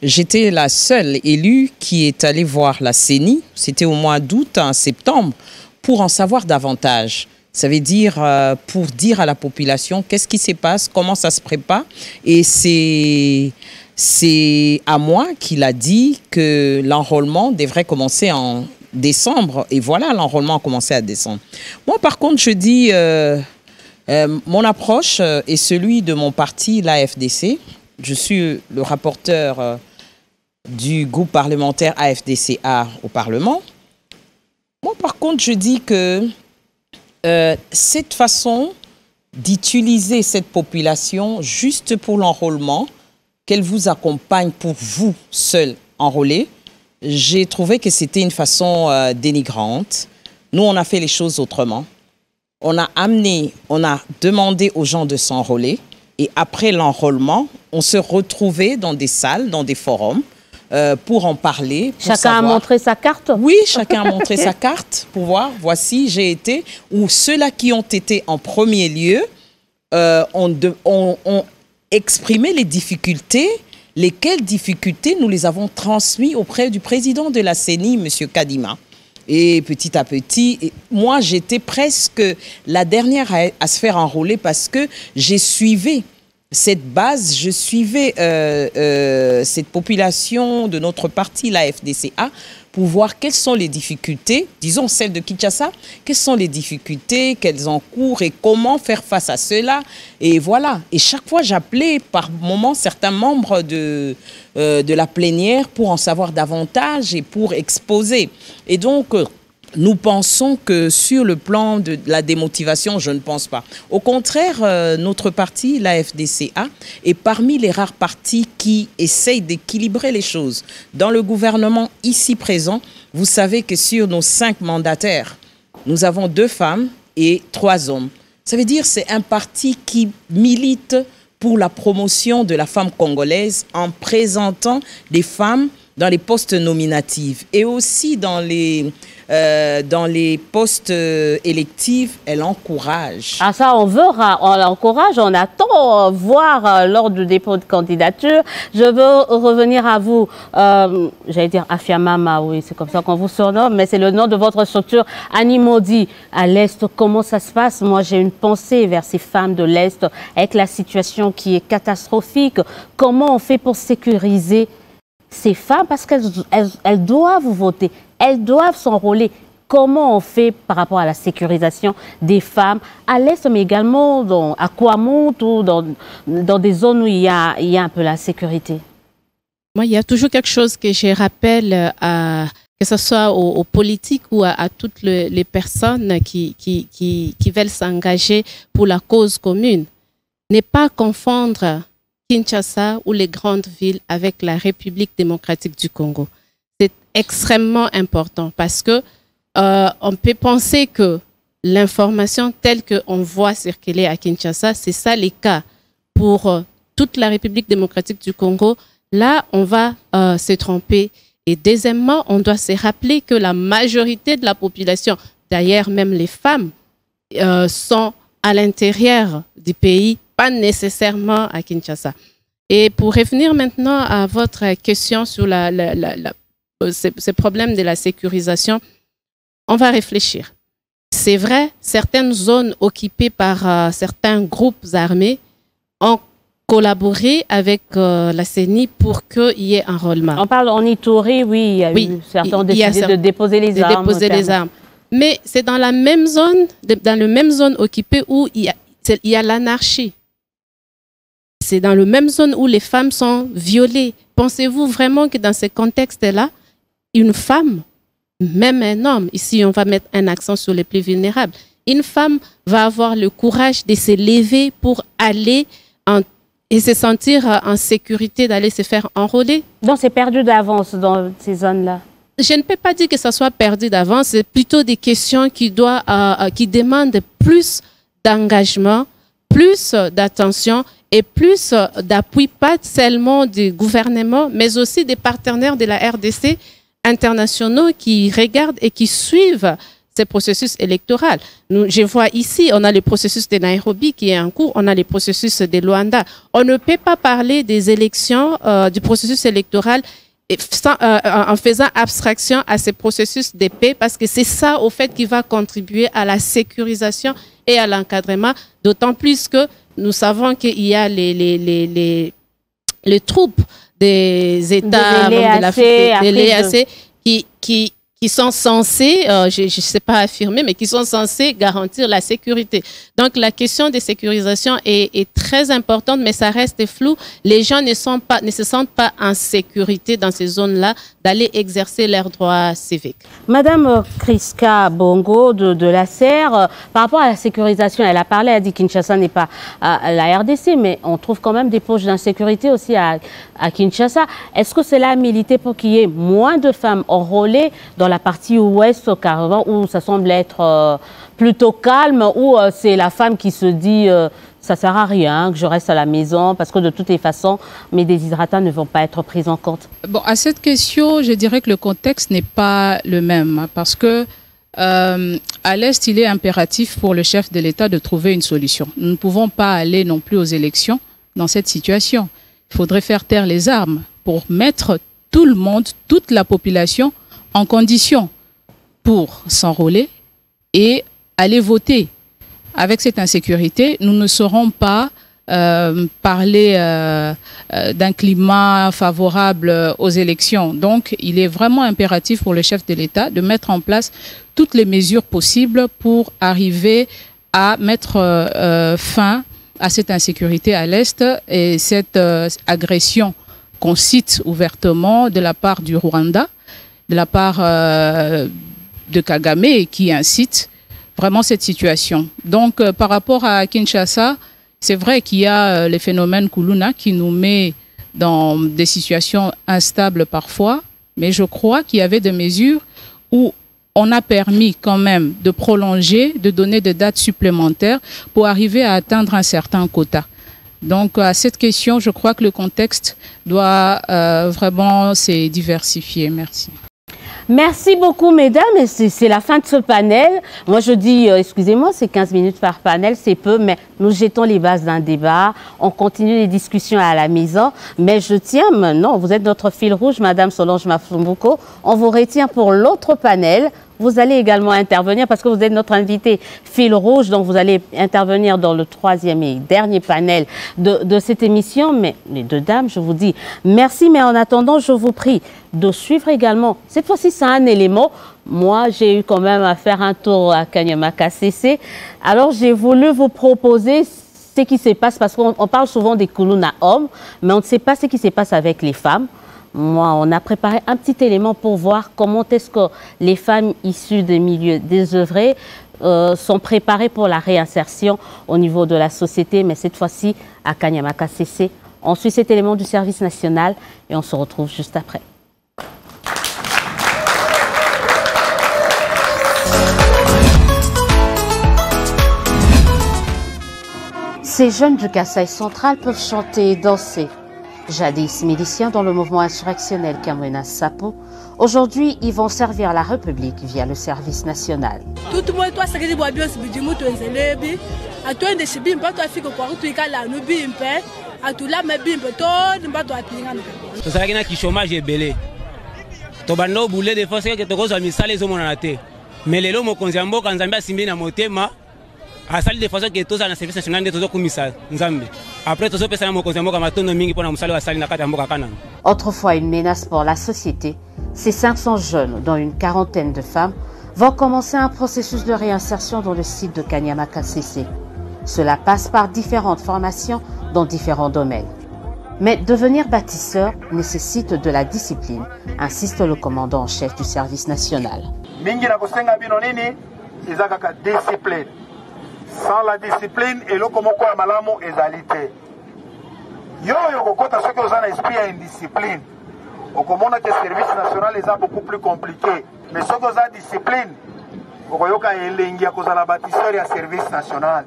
j'étais la seule élue qui est allée voir la CENI, c'était au mois d'août, en septembre, pour en savoir davantage. Ça veut dire pour dire à la population qu'est-ce qui se passe, comment ça se prépare. Et c'est à moi qu'il a dit que l'enrôlement devrait commencer en décembre. Et voilà, l'enrôlement a commencé à décembre. Moi, par contre, je dis, mon approche est celui de mon parti, l'AFDC. Je suis le rapporteur du groupe parlementaire AFDCA au Parlement. Moi, par contre, je dis que cette façon d'utiliser cette population juste pour l'enrôlement, qu'elle vous accompagne pour vous seul enrôler, j'ai trouvé que c'était une façon dénigrante. Nous, on a fait les choses autrement. On a demandé aux gens de s'enrôler et après l'enrôlement, on se retrouvait dans des salles, dans des forums pour en parler. Pour chacun a montré sa carte? Oui, chacun a montré sa carte pour voir, voici, j'ai été, ou ceux-là qui ont été en premier lieu ont exprimé les difficultés, lesquelles difficultés nous les avons transmises auprès du président de la CENI, M. Kadima. Et petit à petit, moi j'étais presque la dernière à se faire enrôler parce que j'ai suivi cette base, je suivais cette population de notre parti, la FDCA, pour voir quelles sont les difficultés, disons celles de Kinshasa, quelles sont les difficultés qu'elles encourent et comment faire face à cela. Et voilà. Et chaque fois, j'appelais par moment certains membres de la plénière pour en savoir davantage et pour exposer. Et donc, nous pensons que sur le plan de la démotivation, je ne pense pas. Au contraire, notre parti, l'AFDCA, est parmi les rares partis qui essayent d'équilibrer les choses. Dans le gouvernement ici présent, vous savez que sur nos 5 mandataires, nous avons 2 femmes et 3 hommes. Ça veut dire que c'est un parti qui milite pour la promotion de la femme congolaise en présentant des femmes dans les postes nominatifs et aussi dans les postes électifs, elle encourage. Ah ça, on verra, on l'encourage, on attend voir lors du dépôt de candidature. Je veux revenir à vous, j'allais dire Afiamama, oui, c'est comme ça qu'on vous surnomme, mais c'est le nom de votre structure, Animodi, à l'Est. Comment ça se passe? Moi, j'ai une pensée vers ces femmes de l'Est, avec la situation qui est catastrophique. Comment on fait pour sécuriser ces femmes, parce qu'elles doivent voter, elles doivent s'enrôler. Comment on fait par rapport à la sécurisation des femmes à l'Est, mais également à Kwamount ou dans des zones où il y a un peu la sécurité? Moi, il y a toujours quelque chose que je rappelle, que ce soit aux politiques ou à toutes les personnes qui veulent s'engager pour la cause commune. Ne pas confondre Kinshasa ou les grandes villes avec la République démocratique du Congo. C'est extrêmement important parce que on peut penser que l'information telle qu'on voit circuler à Kinshasa, c'est ça les cas pour toute la République démocratique du Congo. Là, on va se tromper. Et deuxièmement, on doit se rappeler que la majorité de la population, d'ailleurs même les femmes, sont à l'intérieur du pays, pas nécessairement à Kinshasa. Et pour revenir maintenant à votre question sur ce problème de la sécurisation, on va réfléchir. C'est vrai, certaines zones occupées par certains groupes armés ont collaboré avec la CENI pour qu'il y ait un enrôlement. On parle en Ituri, oui, certains ont décidé de déposer les armes. Mais c'est dans la même zone, occupée où il y a l'anarchie. C'est dans la même zone où les femmes sont violées. Pensez-vous vraiment que dans ce contexte-là, une femme, même un homme, ici on va mettre un accent sur les plus vulnérables, une femme va avoir le courage de se lever pour aller et se sentir en sécurité d'aller se faire enrôler? Donc c'est perdu d'avance dans ces zones-là? Je ne peux pas dire que ça soit perdu d'avance, c'est plutôt des questions qui demandent plus d'engagement, plus d'attention et plus d'appui, pas seulement du gouvernement, mais aussi des partenaires de la RDC internationaux qui regardent et qui suivent ces processus électoraux. Je vois ici, on a le processus de Nairobi qui est en cours, on a le processus de Luanda. On ne peut pas parler des élections, du processus électoral en faisant abstraction à ces processus de paix, parce que c'est ça, au fait, qui va contribuer à la sécurisation et à l'encadrement, d'autant plus que nous savons qu'il y a les troupes des États de l'EAC qui sont censés, je ne sais pas affirmer, mais qui sont censés garantir la sécurité. Donc la question de sécurisation est très importante, mais ça reste flou. Les gens ne se sentent pas en sécurité dans ces zones-là d'aller exercer leurs droits civiques. Madame Kriska Bongo de la CER, par rapport à la sécurisation, elle a parlé, elle a dit que Kinshasa n'est pas à la RDC, mais on trouve quand même des poches d'insécurité aussi à Kinshasa. Est-ce que cela a milité pour qu'il y ait moins de femmes enrôlées dans la partie ouest, carrément, où ça semble être plutôt calme, où c'est la femme qui se dit ça ne sert à rien, que je reste à la maison, parce que de toutes les façons, mes déshydratants ne vont pas être pris en compte? Bon, à cette question, je dirais que le contexte n'est pas le même, parce que à l'Est, il est impératif pour le chef de l'État de trouver une solution. Nous ne pouvons pas aller non plus aux élections dans cette situation. Il faudrait faire taire les armes pour mettre tout le monde, toute la population en condition pour s'enrôler et aller voter. Avec cette insécurité, nous ne saurons pas parler d'un climat favorable aux élections. Donc, il est vraiment impératif pour le chef de l'État de mettre en place toutes les mesures possibles pour arriver à mettre fin à cette insécurité à l'Est et cette agression qu'on cite ouvertement de la part du Rwanda, de la part de Kagame et qui incite vraiment cette situation. Donc, par rapport à Kinshasa, c'est vrai qu'il y a les phénomènes Kuluna qui nous met dans des situations instables parfois, mais je crois qu'il y avait des mesures où on a permis quand même de prolonger, de donner des dates supplémentaires pour arriver à atteindre un certain quota. Donc, à cette question, je crois que le contexte doit vraiment se diversifier. Merci. Merci beaucoup, mesdames. Et c'est la fin de ce panel. Moi, je dis, excusez-moi, c'est 15 minutes par panel, c'est peu, mais nous jetons les bases d'un débat. On continue les discussions à la maison. Mais je tiens maintenant, vous êtes notre fil rouge, Madame Solange Masumbuko. On vous retient pour l'autre panel. Vous allez également intervenir parce que vous êtes notre invité fil rouge, donc vous allez intervenir dans le troisième et dernier panel de cette émission. Mais les deux dames, je vous dis merci, mais en attendant, je vous prie de suivre également. Cette fois-ci, c'est un élément. Moi, j'ai eu quand même à faire un tour à Kanyamaka CC. Alors, j'ai voulu vous proposer ce qui se passe, parce qu'on parle souvent des Kuluna hommes, mais on ne sait pas ce qui se passe avec les femmes. Moi, on a préparé un petit élément pour voir comment est-ce que les femmes issues des milieux désœuvrés sont préparées pour la réinsertion au niveau de la société, mais cette fois-ci à Kanyamaka CC. On suit cet élément du service national et on se retrouve juste après. Ces jeunes du Kasaï central peuvent chanter et danser. Jadis miliciens dans le mouvement insurrectionnel Kamwena Sapo, aujourd'hui ils vont servir la République via le service national. asali de façon que tous na service national de tozokumisa nzambe après tozopesa na mokonzi mboka matondo mingi pona musala asali na kati ya mboka kananga. Autrefois une menace pour la société, ces 500 jeunes, dont une quarantaine de femmes, vont commencer un processus de réinsertion dans le site de Kanyamaka CC. Cela passe par différentes formations dans différents domaines. Mais devenir bâtisseur nécessite de la discipline, insiste le commandant en chef du service national. Mingi na kosenga bino nini ezaka discipline. Sans la discipline, et le komoko ya malamu ezalité. Yo kokota soki oza na esprit ya indiscipline. Okomona que service national est beaucoup plus compliqué. Mais soki oza discipline, okoyoka elengi ya kozala bâtisseur ya service national.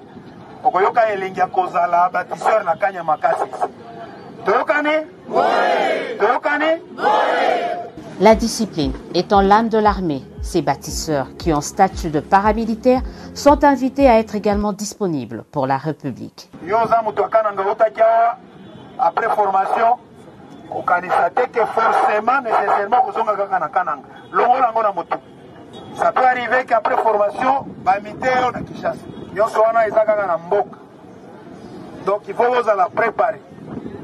Okoyoka elengi ya kozala bâtisseur na Kanyamaka CC. Toyokane? Oui. Toyokane? Oui. La discipline étant l'âme de l'armée, ces bâtisseurs qui ont statut de paramilitaire sont invités à être également disponibles pour la République. Après formation, forcément, nécessairement, ça peut arriver qu'après formation, donc il faut vous la préparer.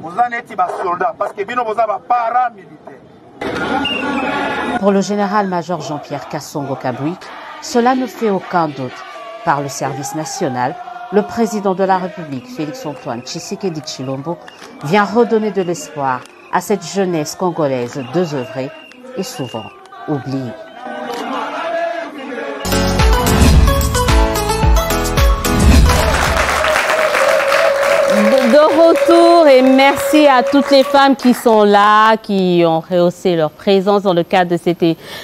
Vous en êtes soldat parce que vous avez paramilitaire. Pour le général-major Jean-Pierre Kassongo Kabouik, cela ne fait aucun doute. Par le service national, le président de la République, Félix-Antoine Tshisekedi Tshilombo, vient redonner de l'espoir à cette jeunesse congolaise désœuvrée et souvent oubliée. De retour et merci à toutes les femmes qui sont là, qui ont rehaussé leur présence dans le cadre de cette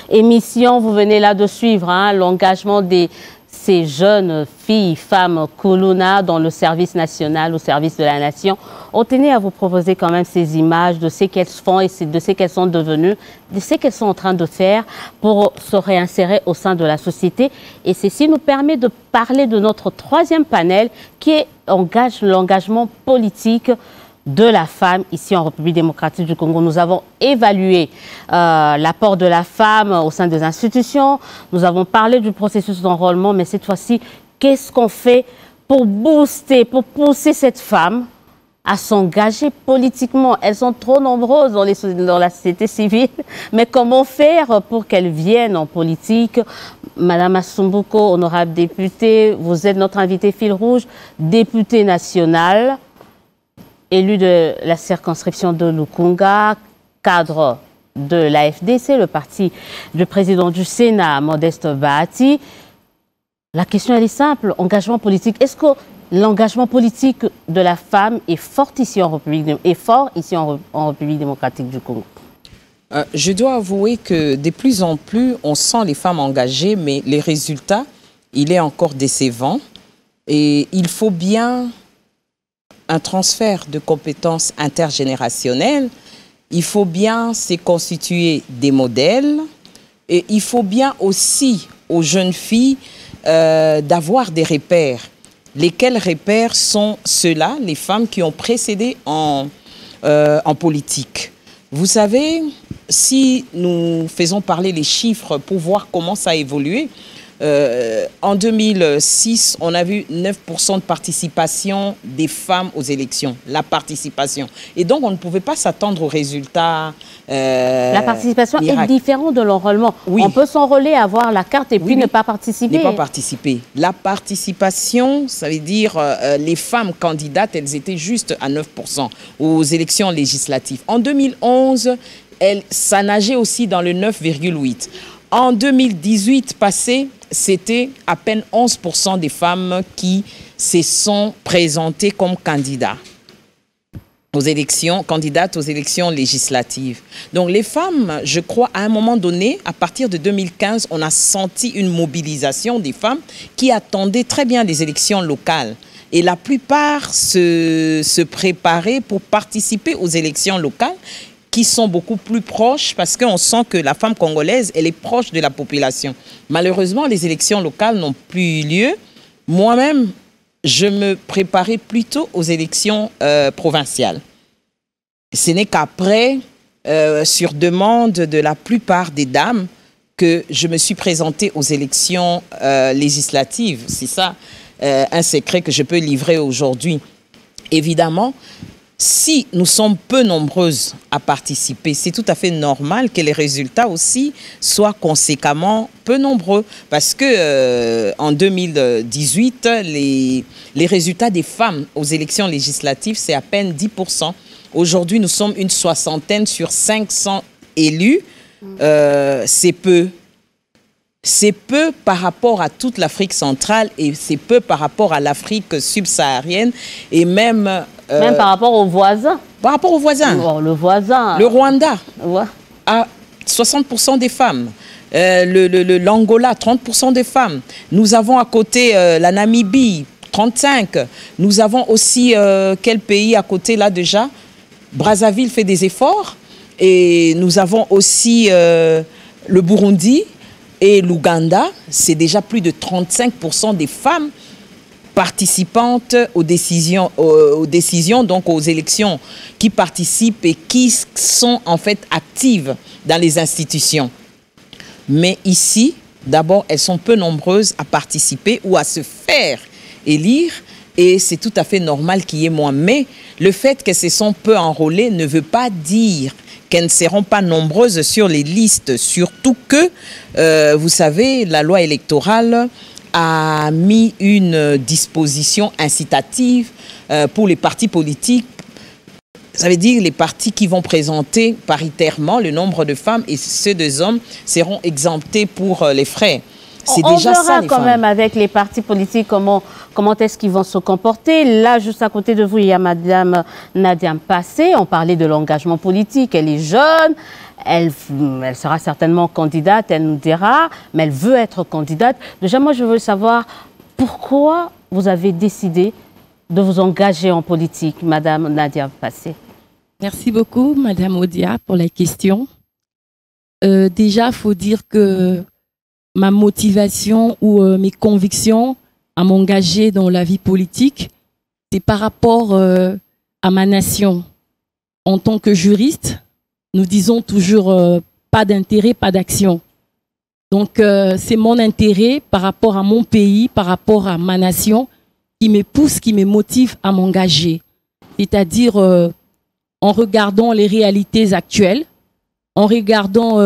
émission. Vous venez là de suivre l'engagement de ces jeunes filles, femmes Kuluna dans le service national, au service de la nation. On tenait à vous proposer quand même ces images de ce qu'elles font et de ce qu'elles sont devenues, de ce qu'elles sont en train de faire pour se réinsérer au sein de la société. Et ceci nous permet de parler de notre troisième panel qui est l'engagement politique de la femme ici en République démocratique du Congo. Nous avons évalué l'apport de la femme au sein des institutions. Nous avons parlé du processus d'enrôlement, mais cette fois-ci, qu'est-ce qu'on fait pour booster, pour pousser cette femme à s'engager politiquement? Elles sont trop nombreuses dans la société civile, mais comment faire pour qu'elles viennent en politique? Madame Masumbuko, honorable députée, vous êtes notre invitée fil rouge, députée nationale, élue de la circonscription de Lukunga, cadre de l'AFDC, le parti du président du Sénat, Modeste Bahati. La question, elle est simple. Engagement politique. Est-ce que l'engagement politique de la femme est fort ici en République démocratique du Congo? Je dois avouer que de plus en plus, on sent les femmes engagées, mais les résultats, il est encore décevant. Et il faut bien un transfert de compétences intergénérationnelles. Il faut bien se constituer des modèles. Et il faut bien aussi aux jeunes filles d'avoir des repères. Lesquels repères sont ceux-là, les femmes qui ont précédé en politique. Vous savez, si nous faisons parler les chiffres pour voir comment ça a évolué, en 2006, on a vu 9% de participation des femmes aux élections, la participation. Et donc, on ne pouvait pas s'attendre aux résultats. La participation miracle. est différente de l'enrôlement. Oui. On peut s'enrôler, avoir la carte et puis ne pas participer. Ne pas participer. La participation, ça veut dire les femmes candidates, elles étaient juste à 9% aux élections législatives. En 2011, ça nageait aussi dans le 9,8%. En 2018 passé, c'était à peine 11% des femmes qui se sont présentées comme candidats aux élections, candidates aux élections législatives. Donc les femmes, je crois, à un moment donné, à partir de 2015, on a senti une mobilisation des femmes qui attendaient très bien les élections locales. Et la plupart se préparaient pour participer aux élections locales, qui sont beaucoup plus proches parce qu'on sent que la femme congolaise, elle est proche de la population. Malheureusement, les élections locales n'ont plus eu lieu. Moi-même, je me préparais plutôt aux élections provinciales. Ce n'est qu'après, sur demande de la plupart des dames, que je me suis présentée aux élections législatives. C'est ça un secret que je peux livrer aujourd'hui. Évidemment, si nous sommes peu nombreuses à participer, c'est tout à fait normal que les résultats aussi soient conséquemment peu nombreux. Parce que en 2018, les résultats des femmes aux élections législatives, c'est à peine 10%. Aujourd'hui, nous sommes une soixantaine sur 500 élus. C'est peu. C'est peu par rapport à toute l'Afrique centrale et c'est peu par rapport à l'Afrique subsaharienne et même par rapport aux voisins. Par rapport aux voisins. Oh, le voisin. Le Rwanda ouais. a 60% des femmes. L'Angola, 30% des femmes. Nous avons à côté la Namibie, 35%. Nous avons aussi quel pays à côté là déjà? Brazzaville fait des efforts. Et nous avons aussi le Burundi et l'Ouganda. C'est déjà plus de 35% des femmes participantes aux décisions, donc aux élections, qui participent et qui sont en fait actives dans les institutions. Mais ici, d'abord, elles sont peu nombreuses à participer ou à se faire élire et c'est tout à fait normal qu'il y ait moins. Mais le fait qu'elles se sont peu enrôlées ne veut pas dire qu'elles ne seront pas nombreuses sur les listes, surtout que, vous savez, la loi électorale a mis une disposition incitative pour les partis politiques. Ça veut dire les partis qui vont présenter paritairement le nombre de femmes et ceux des hommes seront exemptés pour les frais. C'est déjà ça, les femmes. On verra quand même avec les partis politiques comment est-ce qu'ils vont se comporter. Là, juste à côté de vous, il y a Madame Nadia Mpassé. On parlait de l'engagement politique. Elle est jeune. Elle sera certainement candidate, elle nous dira, mais elle veut être candidate. Déjà, moi, je veux savoir pourquoi vous avez décidé de vous engager en politique, Madame Nadia Mpassé. Merci beaucoup, Madame Odia, pour la question. Déjà, il faut dire que ma motivation ou mes convictions à m'engager dans la vie politique, c'est par rapport à ma nation. En tant que juriste, nous disons toujours pas d'intérêt, pas d'action. Donc, c'est mon intérêt par rapport à mon pays, par rapport à ma nation, qui me pousse, qui me motive à m'engager. C'est-à-dire en regardant les réalités actuelles, en regardant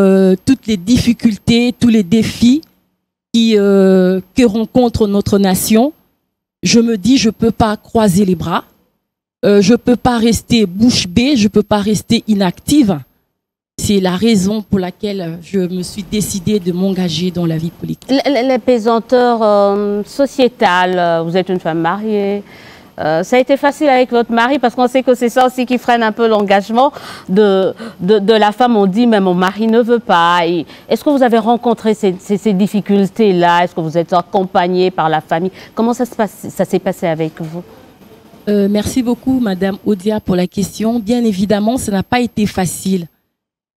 toutes les difficultés, tous les défis que rencontre notre nation, je me dis, je ne peux pas croiser les bras, je ne peux pas rester bouche bée, je ne peux pas rester inactive. c'est la raison pour laquelle je me suis décidée de m'engager dans la vie politique. Les pesanteurs sociétales, vous êtes une femme mariée, ça a été facile avec votre mari parce qu'on sait que c'est ça aussi qui freine un peu l'engagement de la femme. On dit même mon mari ne veut pas. Est-ce que vous avez rencontré ces difficultés-là? Est-ce que vous êtes accompagnée par la famille? Comment ça s'est passé avec vous? Merci beaucoup, Madame Odia, pour la question. Bien évidemment, ça n'a pas été facile.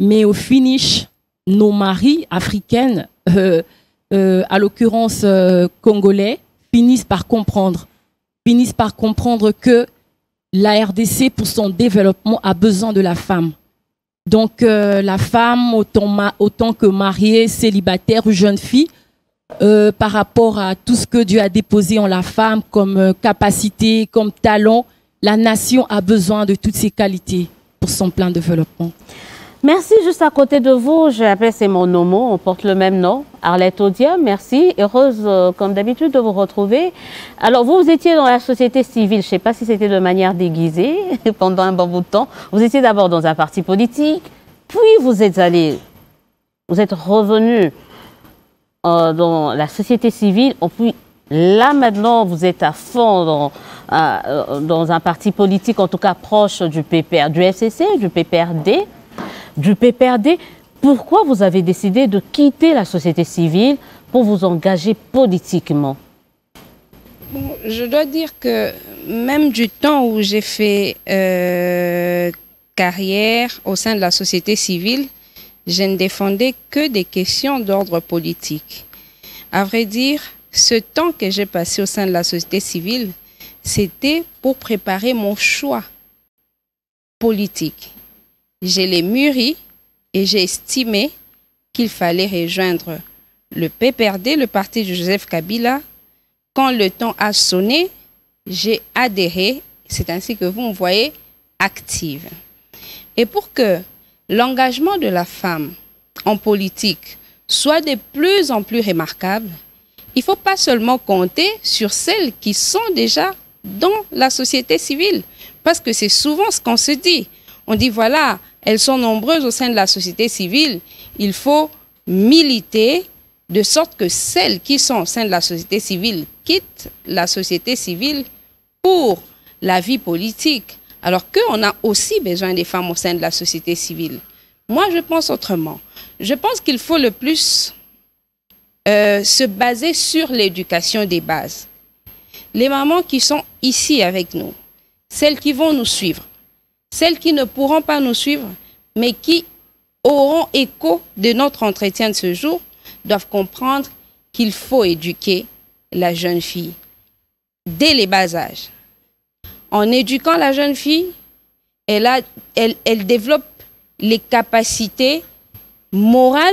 Mais au finish, nos maris africains, à l'occurrence congolais, finissent par comprendre que la RDC, pour son développement, a besoin de la femme. Donc, la femme, autant que mariée, célibataire ou jeune fille, par rapport à tout ce que Dieu a déposé en la femme comme capacité, comme talent, la nation a besoin de toutes ces qualités pour son plein développement. Merci. Juste à côté de vous, je l'appelle, c'est mon homo, on porte le même nom, Arlette Odia. Merci. Heureuse, comme d'habitude, de vous retrouver. Alors, vous étiez dans la société civile, je ne sais pas si c'était de manière déguisée pendant un bon bout de temps. Vous étiez d'abord dans un parti politique, puis vous êtes revenu dans la société civile, puis là maintenant vous êtes à fond dans un parti politique, en tout cas proche du PPR, du FCC, du PPRD. Pourquoi vous avez décidé de quitter la société civile pour vous engager politiquement? Bon, je dois dire que même du temps où j'ai fait carrière au sein de la société civile, je ne défendais que des questions d'ordre politique. À vrai dire, ce temps que j'ai passé au sein de la société civile, c'était pour préparer mon choix politique. Je l'ai mûri et j'ai estimé qu'il fallait rejoindre le PPRD, le parti de Joseph Kabila. Quand le temps a sonné, j'ai adhéré. C'est ainsi que vous me voyez active. Et pour que l'engagement de la femme en politique soit de plus en plus remarquable, il ne faut pas seulement compter sur celles qui sont déjà dans la société civile. Parce que c'est souvent ce qu'on se dit. On dit, voilà, elles sont nombreuses au sein de la société civile. Il faut militer de sorte que celles qui sont au sein de la société civile quittent la société civile pour la vie politique. Alors qu'on a aussi besoin des femmes au sein de la société civile. Moi, je pense autrement. Je pense qu'il faut le plus se baser sur l'éducation des bases. Les mamans qui sont ici avec nous, celles qui vont nous suivre, celles qui ne pourront pas nous suivre, mais qui auront écho de notre entretien de ce jour, doivent comprendre qu'il faut éduquer la jeune fille dès les bas âges. En éduquant la jeune fille, elle développe les capacités morales,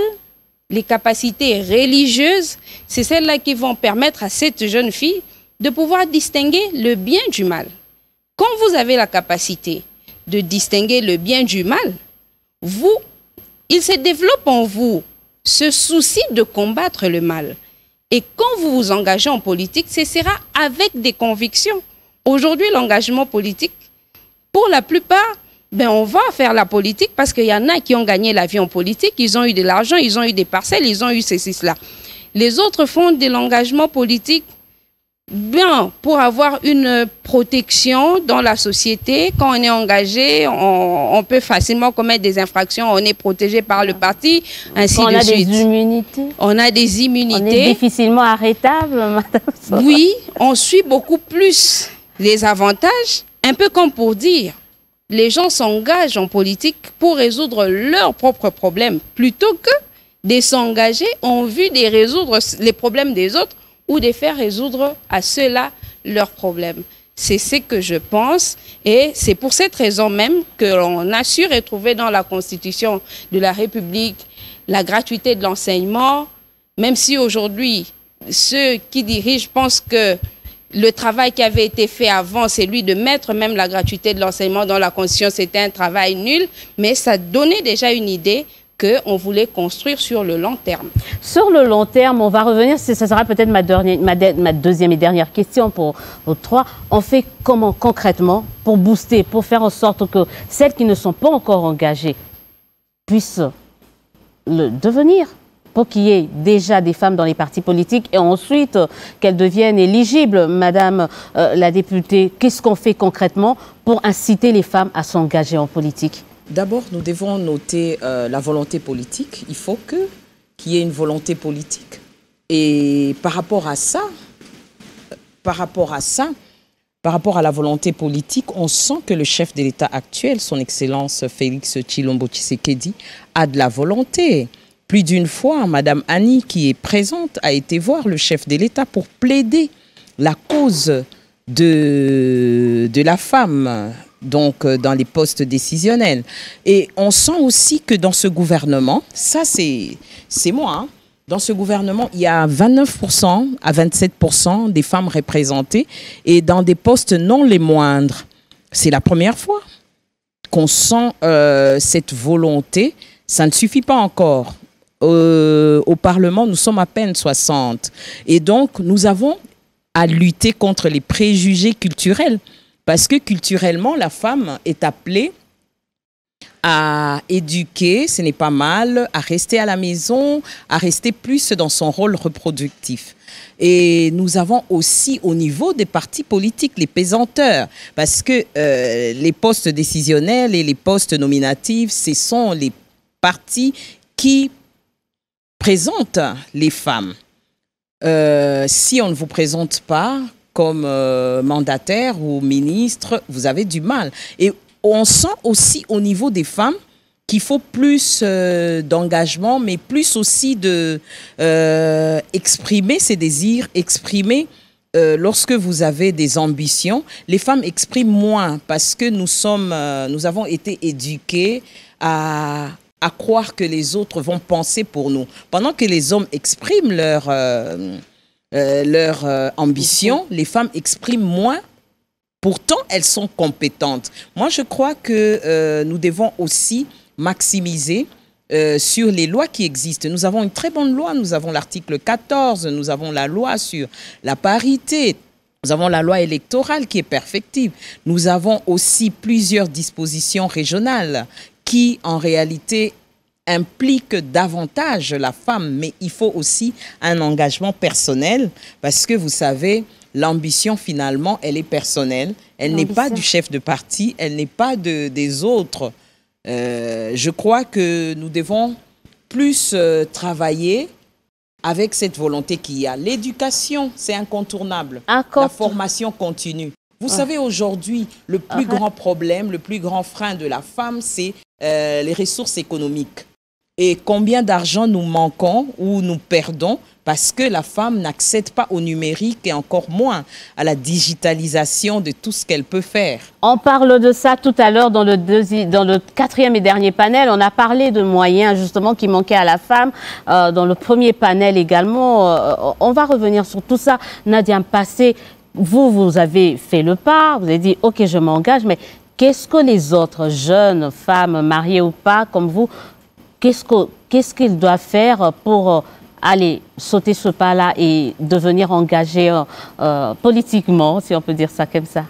les capacités religieuses. C'est celles-là qui vont permettre à cette jeune fille de pouvoir distinguer le bien du mal. Quand vous avez la capacité de distinguer le bien du mal, il se développe en vous ce souci de combattre le mal. Et quand vous vous engagez en politique, ce sera avec des convictions. Aujourd'hui, l'engagement politique, pour la plupart, on va faire la politique parce qu'il y en a qui ont gagné la vie en politique, ils ont eu de l'argent, ils ont eu des parcelles, ils ont eu ceci, cela. Les autres font de l'engagement politique pour avoir une protection dans la société. Quand on est engagé, on peut facilement commettre des infractions, on est protégé par le parti, ainsi de suite. On a des immunités. On a des immunités. On est difficilement arrêtable, madame. Oui, on suit beaucoup plus les avantages, un peu comme pour dire, les gens s'engagent en politique pour résoudre leurs propres problèmes, plutôt que de s'engager en vue de résoudre les problèmes des autres ou de faire résoudre à ceux-là leurs problèmes. C'est ce que je pense et c'est pour cette raison même que l'on a su retrouver dans la Constitution de la République la gratuité de l'enseignement, même si aujourd'hui, ceux qui dirigent pensent que le travail qui avait été fait avant, c'est lui de mettre même la gratuité de l'enseignement dans la Constitution, c'était un travail nul, mais ça donnait déjà une idée qu'on voulait construire sur le long terme. Sur le long terme, on va revenir, ce sera peut-être ma deuxième et dernière question pour vous trois. On fait comment concrètement pour booster, pour faire en sorte que celles qui ne sont pas encore engagées puissent le devenir, pour qu'il y ait déjà des femmes dans les partis politiques et ensuite qu'elles deviennent éligibles. Madame la députée, qu'est-ce qu'on fait concrètement pour inciter les femmes à s'engager en politique? D'abord, nous devons noter la volonté politique. Il faut qu'il y ait une volonté politique. Et par rapport à la volonté politique, on sent que le chef de l'État actuel, son Excellence Félix Tshilombo Tshisekedi, a de la volonté. Plus d'une fois, Madame Annie, qui est présente, a été voir le chef de l'État pour plaider la cause de la femme, donc dans les postes décisionnels. Et on sent aussi que dans ce gouvernement, ça c'est moi, hein, dans ce gouvernement, il y a 29% à 27% des femmes représentées et dans des postes non les moindres. C'est la première fois qu'on sent cette volonté. Ça ne suffit pas encore. Au Parlement, nous sommes à peine 60. Et donc, nous avons à lutter contre les préjugés culturels. Parce que culturellement, la femme est appelée à éduquer, ce n'est pas mal, à rester à la maison, à rester plus dans son rôle reproductif. Et nous avons aussi au niveau des partis politiques les pesanteurs, parce que les postes décisionnels et les postes nominatifs, ce sont les partis qui présentent les femmes. Si on ne vous présente pas comme mandataire ou ministre, vous avez du mal. Et on sent aussi au niveau des femmes qu'il faut plus d'engagement, mais plus aussi de exprimer ses désirs, exprimer lorsque vous avez des ambitions. Les femmes expriment moins parce que nous avons été éduqués à croire que les autres vont penser pour nous. Pendant que les hommes expriment leur ambition, les femmes expriment moins. Pourtant, elles sont compétentes. Moi, je crois que nous devons aussi maximiser sur les lois qui existent. Nous avons une très bonne loi. Nous avons l'article 14. Nous avons la loi sur la parité. Nous avons la loi électorale qui est perfectible. Nous avons aussi plusieurs dispositions régionales qui, en réalité, impliquent davantage la femme. Mais il faut aussi un engagement personnel parce que, vous savez, l'ambition, finalement, elle est personnelle. Elle n'est pas du chef de parti, elle n'est pas des autres. Je crois que nous devons plus travailler avec cette volonté qu'il y a. L'éducation, c'est incontournable. La formation continue. Vous savez, aujourd'hui, le plus grand problème, le plus grand frein de la femme, c'est les ressources économiques. Et combien d'argent nous manquons ou nous perdons parce que la femme n'accède pas au numérique et encore moins à la digitalisation de tout ce qu'elle peut faire. On parle de ça tout à l'heure dans le quatrième et dernier panel. On a parlé de moyens justement qui manquaient à la femme. Dans le premier panel également, on va revenir sur tout ça. Nadia Mpassé, vous avez fait le pas, vous avez dit « Ok, je m'engage », mais qu'est-ce que les autres jeunes femmes, mariées ou pas, comme vous, qu'est-ce qu'ils doivent faire pour aller sauter ce pas-là et devenir engagés politiquement, si on peut dire ça comme ça?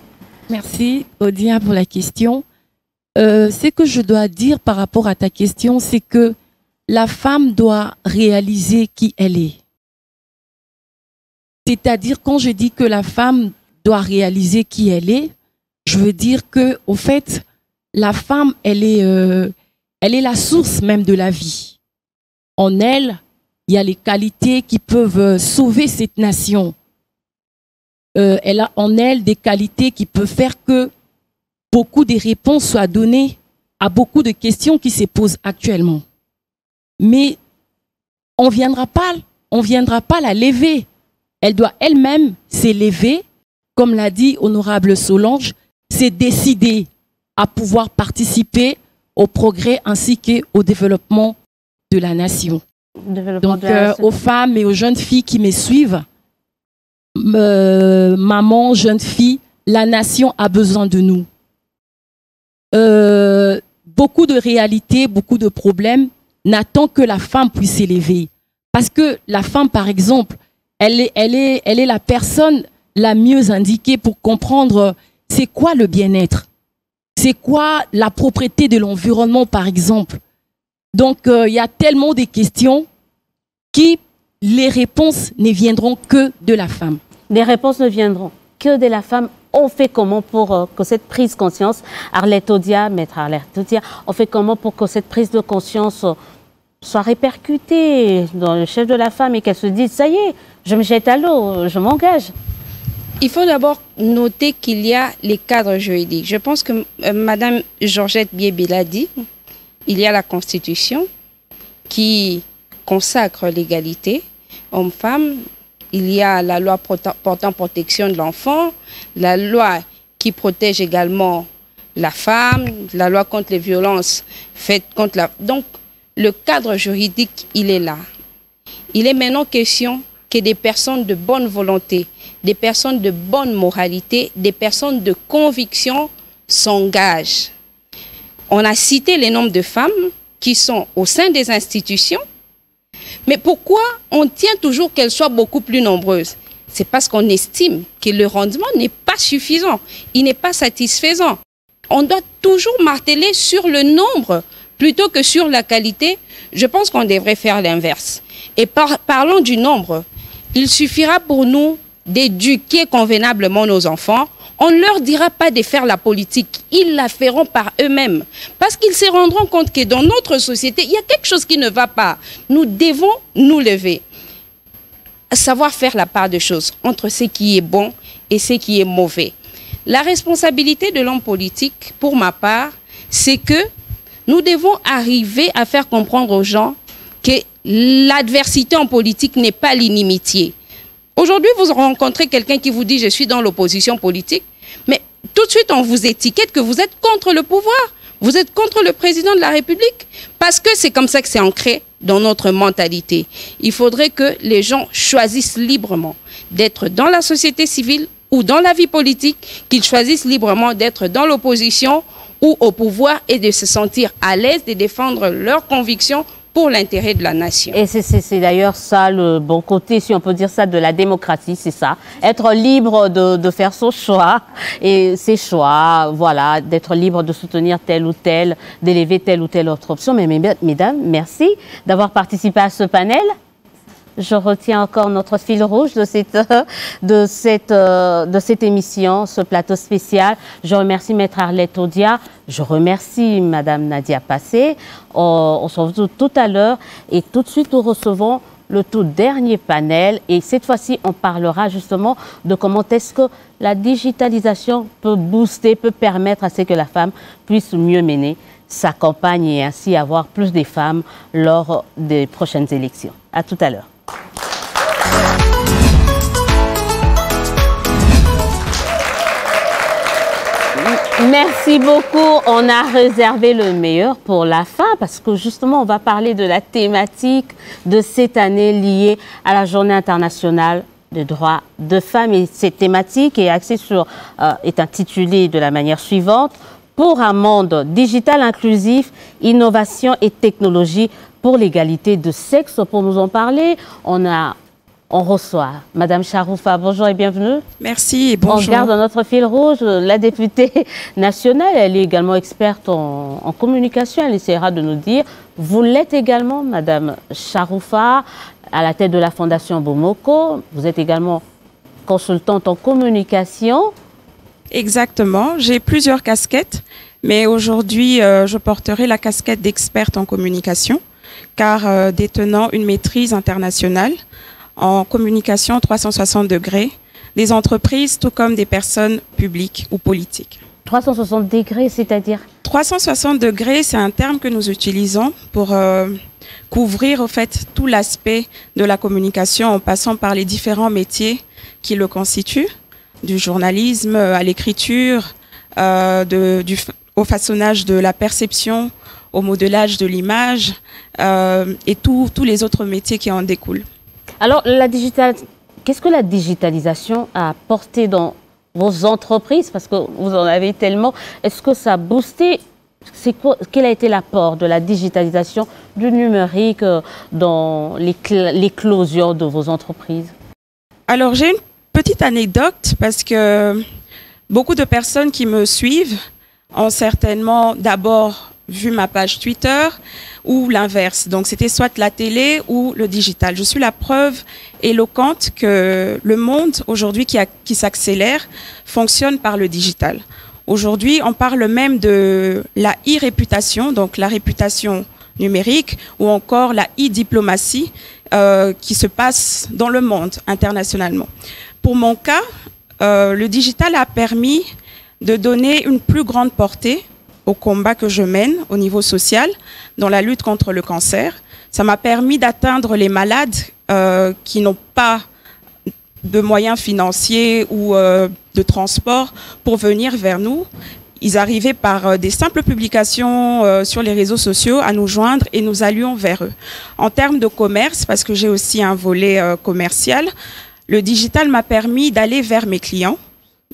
Merci, Odia, pour la question. Ce que je dois dire par rapport à ta question, c'est que la femme doit réaliser qui elle est. C'est-à-dire, quand je dis que la femme doit réaliser qui elle est, je veux dire que, au fait, la femme, elle est la source même de la vie. En elle, il y a les qualités qui peuvent sauver cette nation. Elle a en elle des qualités qui peuvent faire que beaucoup de réponses soient données à beaucoup de questions qui se posent actuellement. Mais on ne viendra pas la lever. Elle doit elle-même s'élever, comme l'a dit Honorable Solange, c'est décider à pouvoir participer au progrès ainsi qu'au développement de la nation. Donc, aux femmes et aux jeunes filles qui me suivent, maman, jeune fille, la nation a besoin de nous. Beaucoup de réalités, beaucoup de problèmes n'attendent que la femme puisse s'élever. Parce que la femme, par exemple, elle est la personne la mieux indiquée pour comprendre c'est quoi le bien-être. C'est quoi la propreté de l'environnement, par exemple. Donc, il y a tellement de questions qui, les réponses ne viendront que de la femme. Les réponses ne viendront que de la femme. On fait comment pour que cette prise de conscience, Arlette Odia, maître Arlette Odia, on fait comment pour que cette prise de conscience soit répercutée dans le chef de la femme et qu'elle se dise, ça y est, je me jette à l'eau, je m'engage? Il faut d'abord noter qu'il y a les cadres juridiques. Je pense que Madame Georgette Biébé l'a dit, il y a la Constitution qui consacre l'égalité homme-femme. Il y a la loi portant protection de l'enfant, la loi qui protège également la femme, la loi contre les violences faites contre la... Donc, le cadre juridique, il est là. Il est maintenant question que des personnes de bonne volonté, des personnes de bonne moralité, des personnes de conviction s'engagent. On a cité les nombres de femmes qui sont au sein des institutions, mais pourquoi on tient toujours qu'elles soient beaucoup plus nombreuses? C'est parce qu'on estime que le rendement n'est pas suffisant, il n'est pas satisfaisant. On doit toujours marteler sur le nombre plutôt que sur la qualité. Je pense qu'on devrait faire l'inverse. Et parlons du nombre. Il suffira pour nous d'éduquer convenablement nos enfants. On ne leur dira pas de faire la politique, ils la feront par eux-mêmes. Parce qu'ils se rendront compte que dans notre société, il y a quelque chose qui ne va pas. Nous devons nous lever. Savoir faire la part des choses entre ce qui est bon et ce qui est mauvais. La responsabilité de l'homme politique, pour ma part, c'est que nous devons arriver à faire comprendre aux gens que l'adversité en politique n'est pas l'inimitié. Aujourd'hui, vous rencontrez quelqu'un qui vous dit « je suis dans l'opposition politique », mais tout de suite, on vous étiquette que vous êtes contre le pouvoir, vous êtes contre le président de la République, parce que c'est comme ça que c'est ancré dans notre mentalité. Il faudrait que les gens choisissent librement d'être dans la société civile ou dans la vie politique, qu'ils choisissent librement d'être dans l'opposition ou au pouvoir et de se sentir à l'aise de défendre leurs convictions pour l'intérêt de la nation. Et c'est d'ailleurs ça le bon côté, si on peut dire ça, de la démocratie, c'est ça. Être libre de faire son choix et ses choix, voilà, d'être libre de soutenir tel ou tel, d'élever telle ou telle autre option. Mais mesdames, merci d'avoir participé à ce panel. Je retiens encore notre fil rouge de cette émission, ce plateau spécial. Je remercie Maître Arlette Odia. Je remercie Madame Nadia Passé. On se retrouve tout à l'heure et tout de suite nous recevons le tout dernier panel. Et cette fois-ci, on parlera justement de comment est-ce que la digitalisation peut booster, peut permettre à ce que la femme puisse mieux mener sa campagne et ainsi avoir plus de femmes lors des prochaines élections. À tout à l'heure. Merci beaucoup. On a réservé le meilleur pour la fin parce que justement, on va parler de la thématique de cette année liée à la Journée internationale des droits de femmes. Et cette thématique est axée sur, est intitulée de la manière suivante: pour un monde digital inclusif, innovation et technologie pour l'égalité de sexe. Pour nous en parler, on reçoit Madame Charoufa. Bonjour et bienvenue. Merci et bonjour. On garde notre fil rouge la députée nationale. Elle est également experte en communication. Elle essaiera de nous dire. Vous l'êtes également, Madame Charoufa, à la tête de la Fondation Bomoko. Vous êtes également consultante en communication. Exactement. J'ai plusieurs casquettes, mais aujourd'hui, je porterai la casquette d'experte en communication, car détenant une maîtrise internationale en communication 360 degrés, des entreprises tout comme des personnes publiques ou politiques. 360 degrés, c'est-à-dire? 360 degrés, c'est un terme que nous utilisons pour couvrir au fait tout l'aspect de la communication en passant par les différents métiers qui le constituent, du journalisme à l'écriture, au façonnage de la perception, au modelage de l'image et tous les autres métiers qui en découlent. Alors, qu'est-ce que la digitalisation a apporté dans vos entreprises? Parce que vous en avez tellement. Est-ce que ça a boosté? Quel a été l'apport de la digitalisation, du numérique dans l'éclosion de vos entreprises? Alors, j'ai une petite anecdote parce que beaucoup de personnes qui me suivent ont certainement d'abord vu ma page Twitter ou l'inverse. Donc c'était soit la télé ou le digital. Je suis la preuve éloquente que le monde aujourd'hui qui s'accélère fonctionne par le digital. Aujourd'hui, on parle même de la e-réputation, donc la réputation numérique, ou encore la e-diplomatie qui se passe dans le monde internationalement. Pour mon cas, le digital a permis de donner une plus grande portée au combat que je mène au niveau social dans la lutte contre le cancer. Ça m'a permis d'atteindre les malades qui n'ont pas de moyens financiers ou de transport pour venir vers nous. Ils arrivaient par des simples publications sur les réseaux sociaux à nous joindre et nous allions vers eux. En termes de commerce, parce que j'ai aussi un volet commercial, le digital m'a permis d'aller vers mes clients,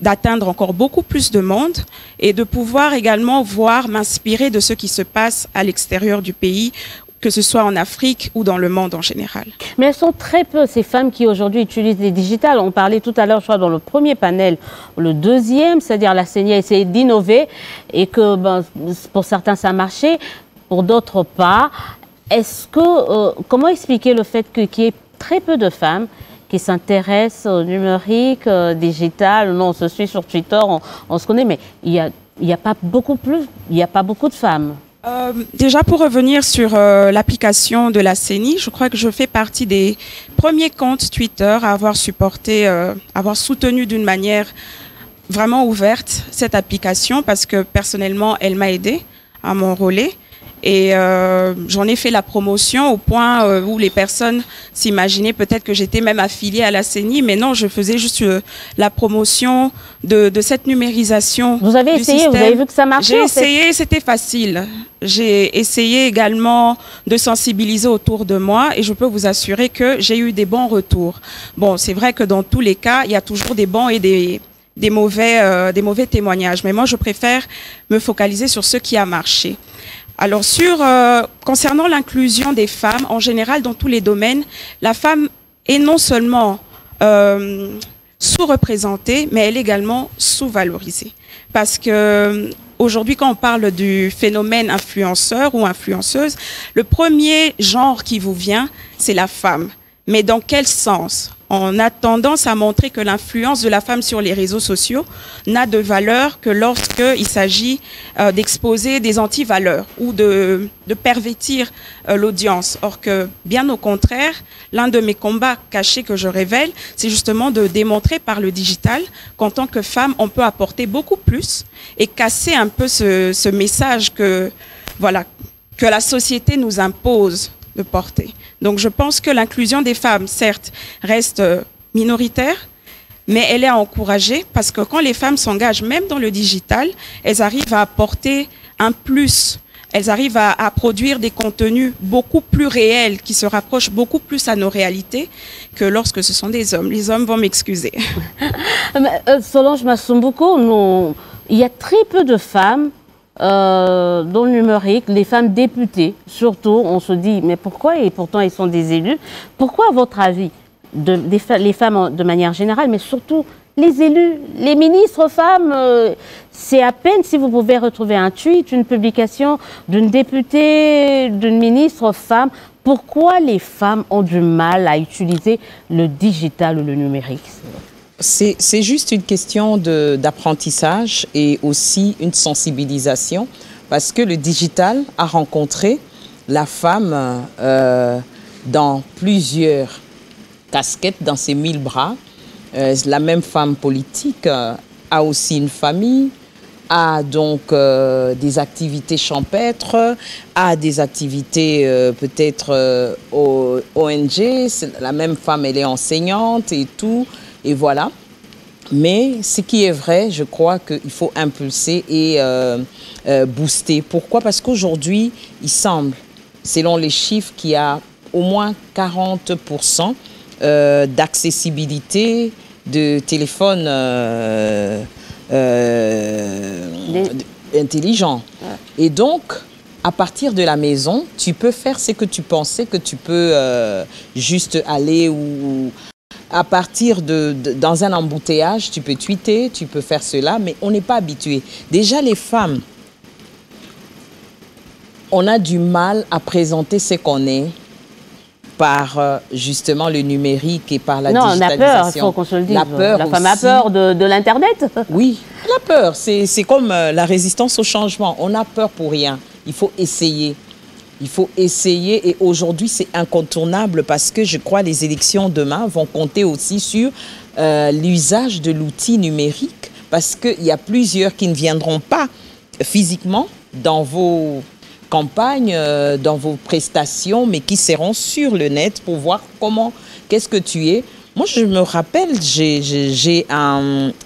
d'atteindre encore beaucoup plus de monde et de pouvoir également voir, m'inspirer de ce qui se passe à l'extérieur du pays, que ce soit en Afrique ou dans le monde en général. Mais elles sont très peu, ces femmes qui aujourd'hui utilisent les digitales. On parlait tout à l'heure, je crois, dans le premier panel, le deuxième, c'est-à-dire la CENI a essayé d'innover et que pour certains ça a marché, pour d'autres pas. Est-ce que, comment expliquer le fait qu'il y ait très peu de femmes qui s'intéressent au numérique, digital? Non, on se suit sur Twitter, on se connaît, mais il y a pas beaucoup de femmes. Déjà, pour revenir sur l'application de la CENI, je crois que je fais partie des premiers comptes Twitter à avoir supporté, avoir soutenu d'une manière vraiment ouverte cette application parce que personnellement, elle m'a aidée à m'enrôler. Et j'en ai fait la promotion au point où les personnes s'imaginaient peut-être que j'étais même affiliée à la CENI, mais non, je faisais juste la promotion de cette numérisation. Vous avez essayé, vous avez vu que ça marchait? J'ai essayé, c'était facile. J'ai essayé également de sensibiliser autour de moi et je peux vous assurer que j'ai eu des bons retours. Bon, c'est vrai que dans tous les cas, il y a toujours des bons et des mauvais témoignages, mais moi je préfère me focaliser sur ce qui a marché. Alors concernant l'inclusion des femmes, en général dans tous les domaines, la femme est non seulement sous-représentée, mais elle est également sous-valorisée. Parce que aujourd'hui, quand on parle du phénomène influenceur ou influenceuse, le premier genre qui vous vient, c'est la femme. Mais dans quel sens? On a tendance à montrer que l'influence de la femme sur les réseaux sociaux n'a de valeur que lorsqu'il s'agit d'exposer des anti-valeurs ou de pervertir l'audience. Or que, bien au contraire, l'un de mes combats cachés que je révèle, c'est justement de démontrer par le digital qu'en tant que femme, on peut apporter beaucoup plus et casser un peu ce message que la société nous impose de porter. Donc je pense que l'inclusion des femmes, certes, reste minoritaire, mais elle est à encourager parce que quand les femmes s'engagent même dans le digital, elles arrivent à apporter un plus. Elles arrivent à produire des contenus beaucoup plus réels qui se rapprochent beaucoup plus à nos réalités que lorsque ce sont des hommes. Les hommes vont m'excuser. Solange Masumbuko, il y a très peu de femmes dans le numérique, les femmes députées, surtout, on se dit, mais pourquoi? Et pourtant, ils sont des élus. Pourquoi, à votre avis, les femmes de manière générale, mais surtout les élus, les ministres femmes, c'est à peine si vous pouvez retrouver un tweet, une publication d'une députée, d'une ministre femme. Pourquoi les femmes ont du mal à utiliser le digital ou le numérique? C'est juste une question d'apprentissage et aussi une sensibilisation parce que le digital a rencontré la femme dans plusieurs casquettes, dans ses 1000 bras. La même femme politique a aussi une famille, a donc des activités champêtres, a des activités peut-être ONG. La même femme, elle est enseignante et tout. Et voilà. Mais ce qui est vrai, je crois qu'il faut impulser et booster. Pourquoi? Parce qu'aujourd'hui, il semble, selon les chiffres, qu'il y a au moins 40% d'accessibilité de téléphones intelligents. Et donc, à partir de la maison, tu peux faire ce que tu pensais que tu peux juste aller ou... À partir dans un embouteillage, tu peux tweeter, tu peux faire cela, mais on n'est pas habitué. Déjà, les femmes on a du mal à présenter ce qu'on est par justement le numérique et par la digitalisation. Non, on a peur, il faut qu'on se le dise. La femme a peur de l'Internet. Oui, la peur, c'est comme la résistance au changement. On a peur pour rien. Il faut essayer. Il faut essayer et aujourd'hui, c'est incontournable parce que je crois que les élections demain vont compter aussi sur l'usage de l'outil numérique parce qu'il y a plusieurs qui ne viendront pas physiquement dans vos campagnes, dans vos prestations, mais qui seront sur le net pour voir qu'est-ce que tu es. Moi, je me rappelle, j'ai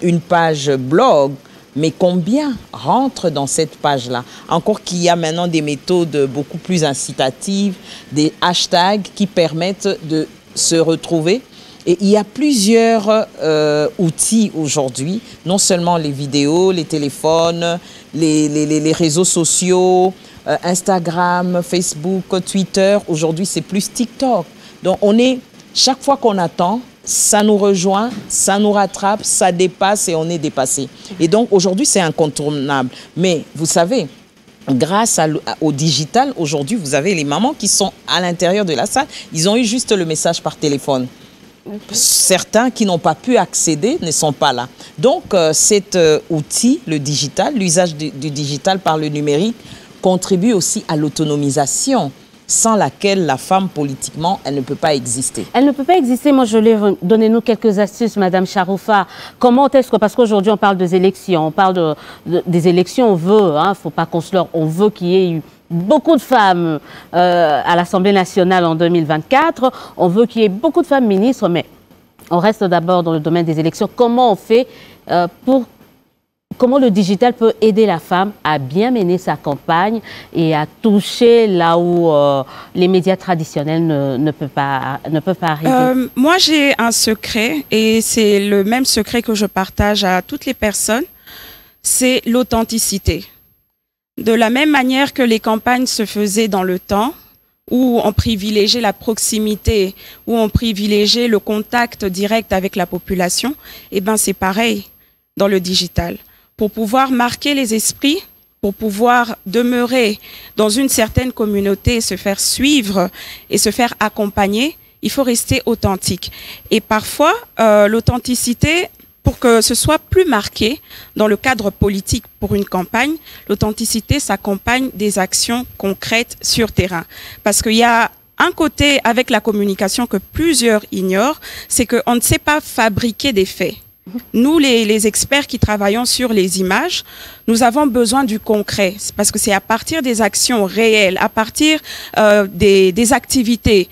une page blog, mais combien rentre dans cette page-là? Encore qu'il y a maintenant des méthodes beaucoup plus incitatives, des hashtags qui permettent de se retrouver. Et il y a plusieurs outils aujourd'hui, non seulement les vidéos, les téléphones, les réseaux sociaux, Instagram, Facebook, Twitter. Aujourd'hui, c'est plus TikTok. Donc, chaque fois qu'on attend, ça nous rejoint, ça nous rattrape, ça dépasse et on est dépassé. Et donc, aujourd'hui, c'est incontournable. Mais vous savez, grâce au digital, aujourd'hui, vous avez les mamans qui sont à l'intérieur de la salle. Ils ont eu juste le message par téléphone. Okay. Certains qui n'ont pas pu accéder ne sont pas là. Donc, cet outil, le digital, l'usage du digital par le numérique, contribue aussi à l'autonomisation sans laquelle la femme, politiquement, elle ne peut pas exister. Elle ne peut pas exister. Moi, je voulais donner-nous quelques astuces, Madame Charoufa. Comment est-ce que, parce qu'aujourd'hui, on parle des élections, on parle des élections, on veut, hein, faut pas qu'on se leurre, on veut qu'il y ait eu beaucoup de femmes à l'Assemblée nationale en 2024, on veut qu'il y ait beaucoup de femmes ministres, mais on reste d'abord dans le domaine des élections. Comment on fait comment le digital peut aider la femme à bien mener sa campagne et à toucher là où les médias traditionnels ne peuvent pas arriver? Moi, j'ai un secret et c'est le même secret que je partage à toutes les personnes, c'est l'authenticité. De la même manière que les campagnes se faisaient dans le temps, où on privilégiait la proximité, où on privilégiait le contact direct avec la population, eh ben c'est pareil dans le digital. Pour pouvoir marquer les esprits, pour pouvoir demeurer dans une certaine communauté, se faire suivre et se faire accompagner, il faut rester authentique. Et parfois, l'authenticité, pour que ce soit plus marqué dans le cadre politique pour une campagne, l'authenticité s'accompagne des actions concrètes sur terrain. Parce qu'il y a un côté avec la communication que plusieurs ignorent, c'est qu'on ne sait pas fabriquer des faits. Nous, les experts qui travaillons sur les images, nous avons besoin du concret. Parce que c'est à partir des actions réelles, à partir des activités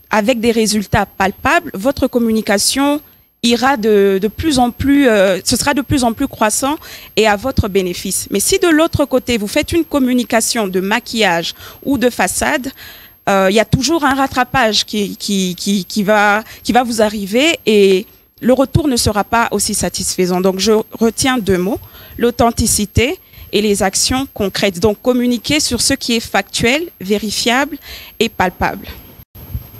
avec des résultats palpables, votre communication ira de plus en plus, ce sera de plus en plus croissant et à votre bénéfice. Mais si de l'autre côté, vous faites une communication de maquillage ou de façade, il y a toujours un rattrapage qui va vous arriver et le retour ne sera pas aussi satisfaisant. Donc, je retiens deux mots, l'authenticité et les actions concrètes. Donc, communiquer sur ce qui est factuel, vérifiable et palpable.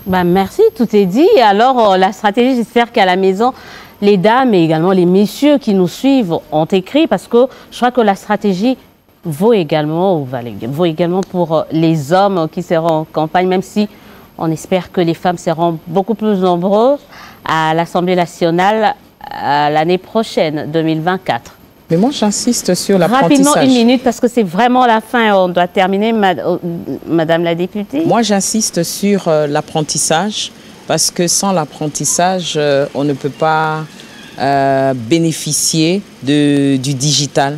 Ben, merci, tout est dit. Alors, la stratégie, j'espère qu'à la maison, les dames et également les messieurs qui nous suivent ont écrit parce que je crois que la stratégie vaut également pour les hommes qui seront en campagne, même si on espère que les femmes seront beaucoup plus nombreuses à l'Assemblée nationale l'année prochaine, 2024. Mais moi, j'insiste sur l'apprentissage. Rapidement, une minute, parce que c'est vraiment la fin. On doit terminer, Madame la députée. Moi, j'insiste sur l'apprentissage, parce que sans l'apprentissage, on ne peut pas bénéficier du digital.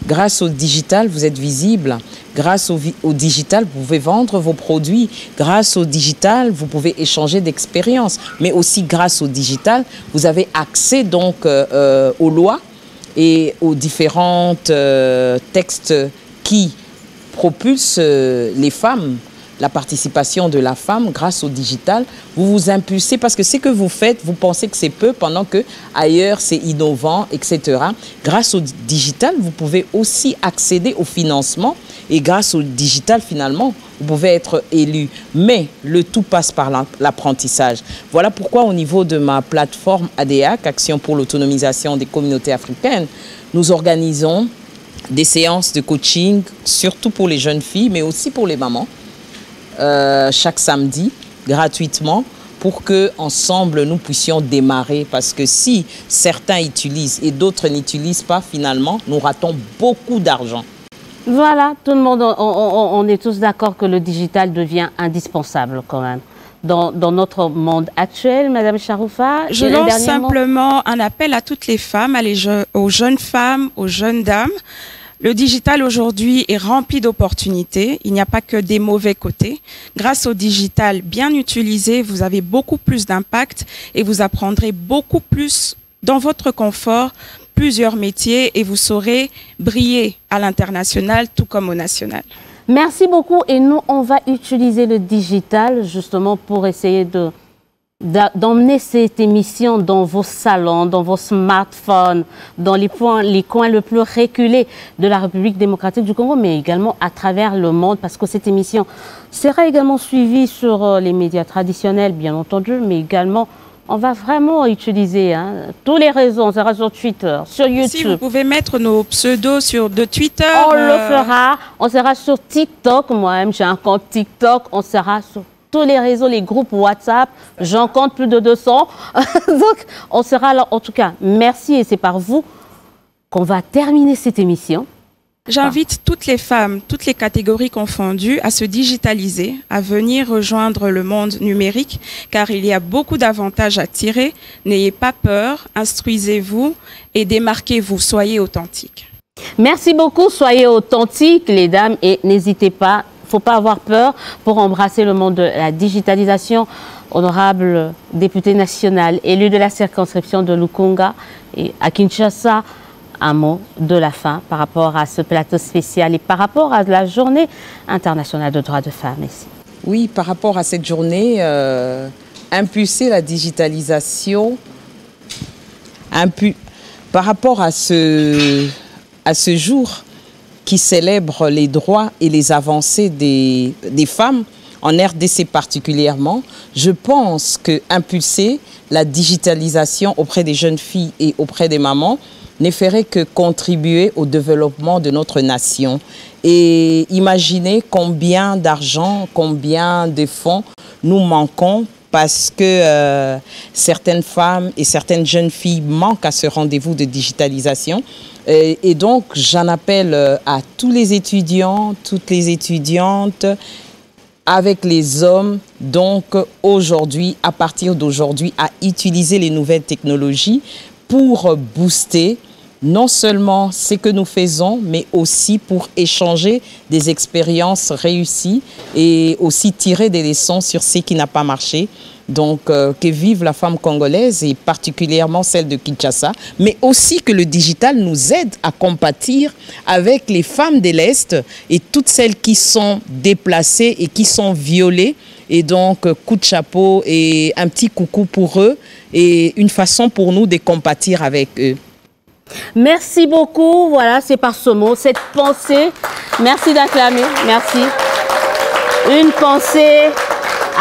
Grâce au digital, vous êtes visible. Grâce au digital, vous pouvez vendre vos produits. Grâce au digital, vous pouvez échanger d'expériences. Mais aussi, grâce au digital, vous avez accès donc aux lois et aux différents textes qui propulsent les femmes, la participation de la femme grâce au digital. Vous vous impulsez parce que ce que vous faites, vous pensez que c'est peu pendant que ailleurs c'est innovant, etc. Grâce au digital, vous pouvez aussi accéder au financement et grâce au digital, finalement, vous pouvez être élu. Mais le tout passe par l'apprentissage. Voilà pourquoi au niveau de ma plateforme ADEAC, Action pour l'autonomisation des communautés africaines, nous organisons des séances de coaching, surtout pour les jeunes filles, mais aussi pour les mamans, chaque samedi, gratuitement, pour que ensemble nous puissions démarrer. Parce que si certains utilisent et d'autres n'utilisent pas, finalement, nous ratons beaucoup d'argent. Voilà, tout le monde, on est tous d'accord que le digital devient indispensable quand même. Dans notre monde actuel, Madame Charoufa. Je lance simplement un appel à toutes les femmes, aux jeunes femmes, aux jeunes dames. Le digital aujourd'hui est rempli d'opportunités. Il n'y a pas que des mauvais côtés. Grâce au digital bien utilisé, vous avez beaucoup plus d'impact et vous apprendrez beaucoup plus dans votre confort plusieurs métiers et vous saurez briller à l'international tout comme au national. Merci beaucoup et nous, on va utiliser le digital justement pour essayer d'emmener cette émission dans vos salons, dans vos smartphones, dans les coins les plus reculés de la République démocratique du Congo, mais également à travers le monde, parce que cette émission sera également suivie sur les médias traditionnels, bien entendu, mais également, on va vraiment utiliser tous les réseaux. On sera sur Twitter, sur YouTube. Si vous pouvez mettre nos pseudos de Twitter. On le fera. On sera sur TikTok. Moi-même, j'ai un compte TikTok. On sera sur tous les réseaux, les groupes WhatsApp. J'en compte plus de 200. Donc, on sera là. En tout cas, merci. Et c'est par vous qu'on va terminer cette émission. J'invite toutes les femmes, toutes les catégories confondues, à se digitaliser, à venir rejoindre le monde numérique, car il y a beaucoup d'avantages à tirer. N'ayez pas peur, instruisez-vous et démarquez-vous, soyez authentiques. Merci beaucoup, soyez authentiques, les dames, et n'hésitez pas, il ne faut pas avoir peur pour embrasser le monde de la digitalisation. Honorable député national, élu de la circonscription de Lukunga et à Kinshasa, un mot de la fin par rapport à ce plateau spécial et par rapport à la journée internationale de droits de femmes ici. Oui, par rapport à cette journée, impulser la digitalisation, par rapport à ce jour qui célèbre les droits et les avancées des femmes, en RDC particulièrement, je pense que impulser la digitalisation auprès des jeunes filles et auprès des mamans ne ferait que contribuer au développement de notre nation. Et imaginez combien d'argent, combien de fonds nous manquons parce que certaines femmes et certaines jeunes filles manquent à ce rendez-vous de digitalisation. Et donc, j'en appelle à tous les étudiants, toutes les étudiantes, avec les hommes, donc aujourd'hui, à partir d'aujourd'hui, à utiliser les nouvelles technologies pour booster non seulement ce que nous faisons, mais aussi pour échanger des expériences réussies et aussi tirer des leçons sur ce qui n'a pas marché. Donc, que vive la femme congolaise et particulièrement celle de Kinshasa, mais aussi que le digital nous aide à compatir avec les femmes de l'Est et toutes celles qui sont déplacées et qui sont violées. Et donc, coup de chapeau et un petit coucou pour eux et une façon pour nous de compatir avec eux. Merci beaucoup. Voilà, c'est par ce mot, cette pensée. Merci d'acclamer. Merci. Une pensée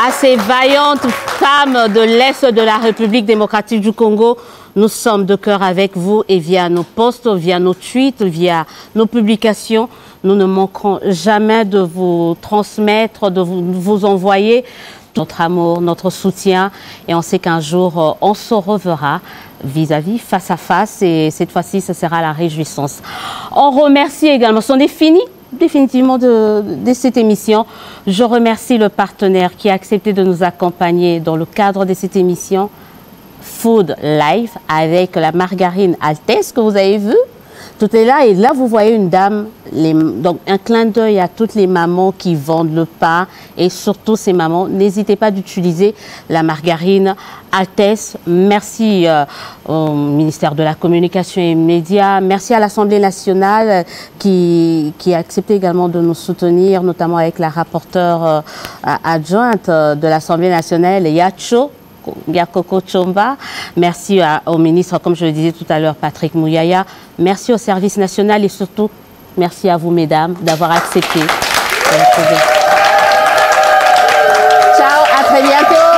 à ces vaillantes femmes de l'Est de la République démocratique du Congo. Nous sommes de cœur avec vous et via nos posts, via nos tweets, via nos publications. Nous ne manquerons jamais de vous transmettre, de vous envoyer notre amour, notre soutien. Et on sait qu'un jour, on se reverra vis-à-vis, face à face. Et cette fois-ci, ce sera la réjouissance. On remercie également, c'en est fini définitivement de cette émission. Je remercie le partenaire qui a accepté de nous accompagner dans le cadre de cette émission, Food Life, avec la margarine Altesse que vous avez vue. Tout est là et là vous voyez une dame, donc un clin d'œil à toutes les mamans qui vendent le pain et surtout ces mamans, n'hésitez pas d'utiliser la margarine Altesse. Merci au ministère de la Communication et Médias, merci à l'Assemblée nationale qui a accepté également de nous soutenir, notamment avec la rapporteure adjointe de l'Assemblée nationale, Yacho Yakoko Chomba. Merci au ministre, comme je le disais tout à l'heure, Patrick Mouyaya. Merci au service national et surtout, merci à vous, mesdames, d'avoir accepté. Ciao, à très bientôt.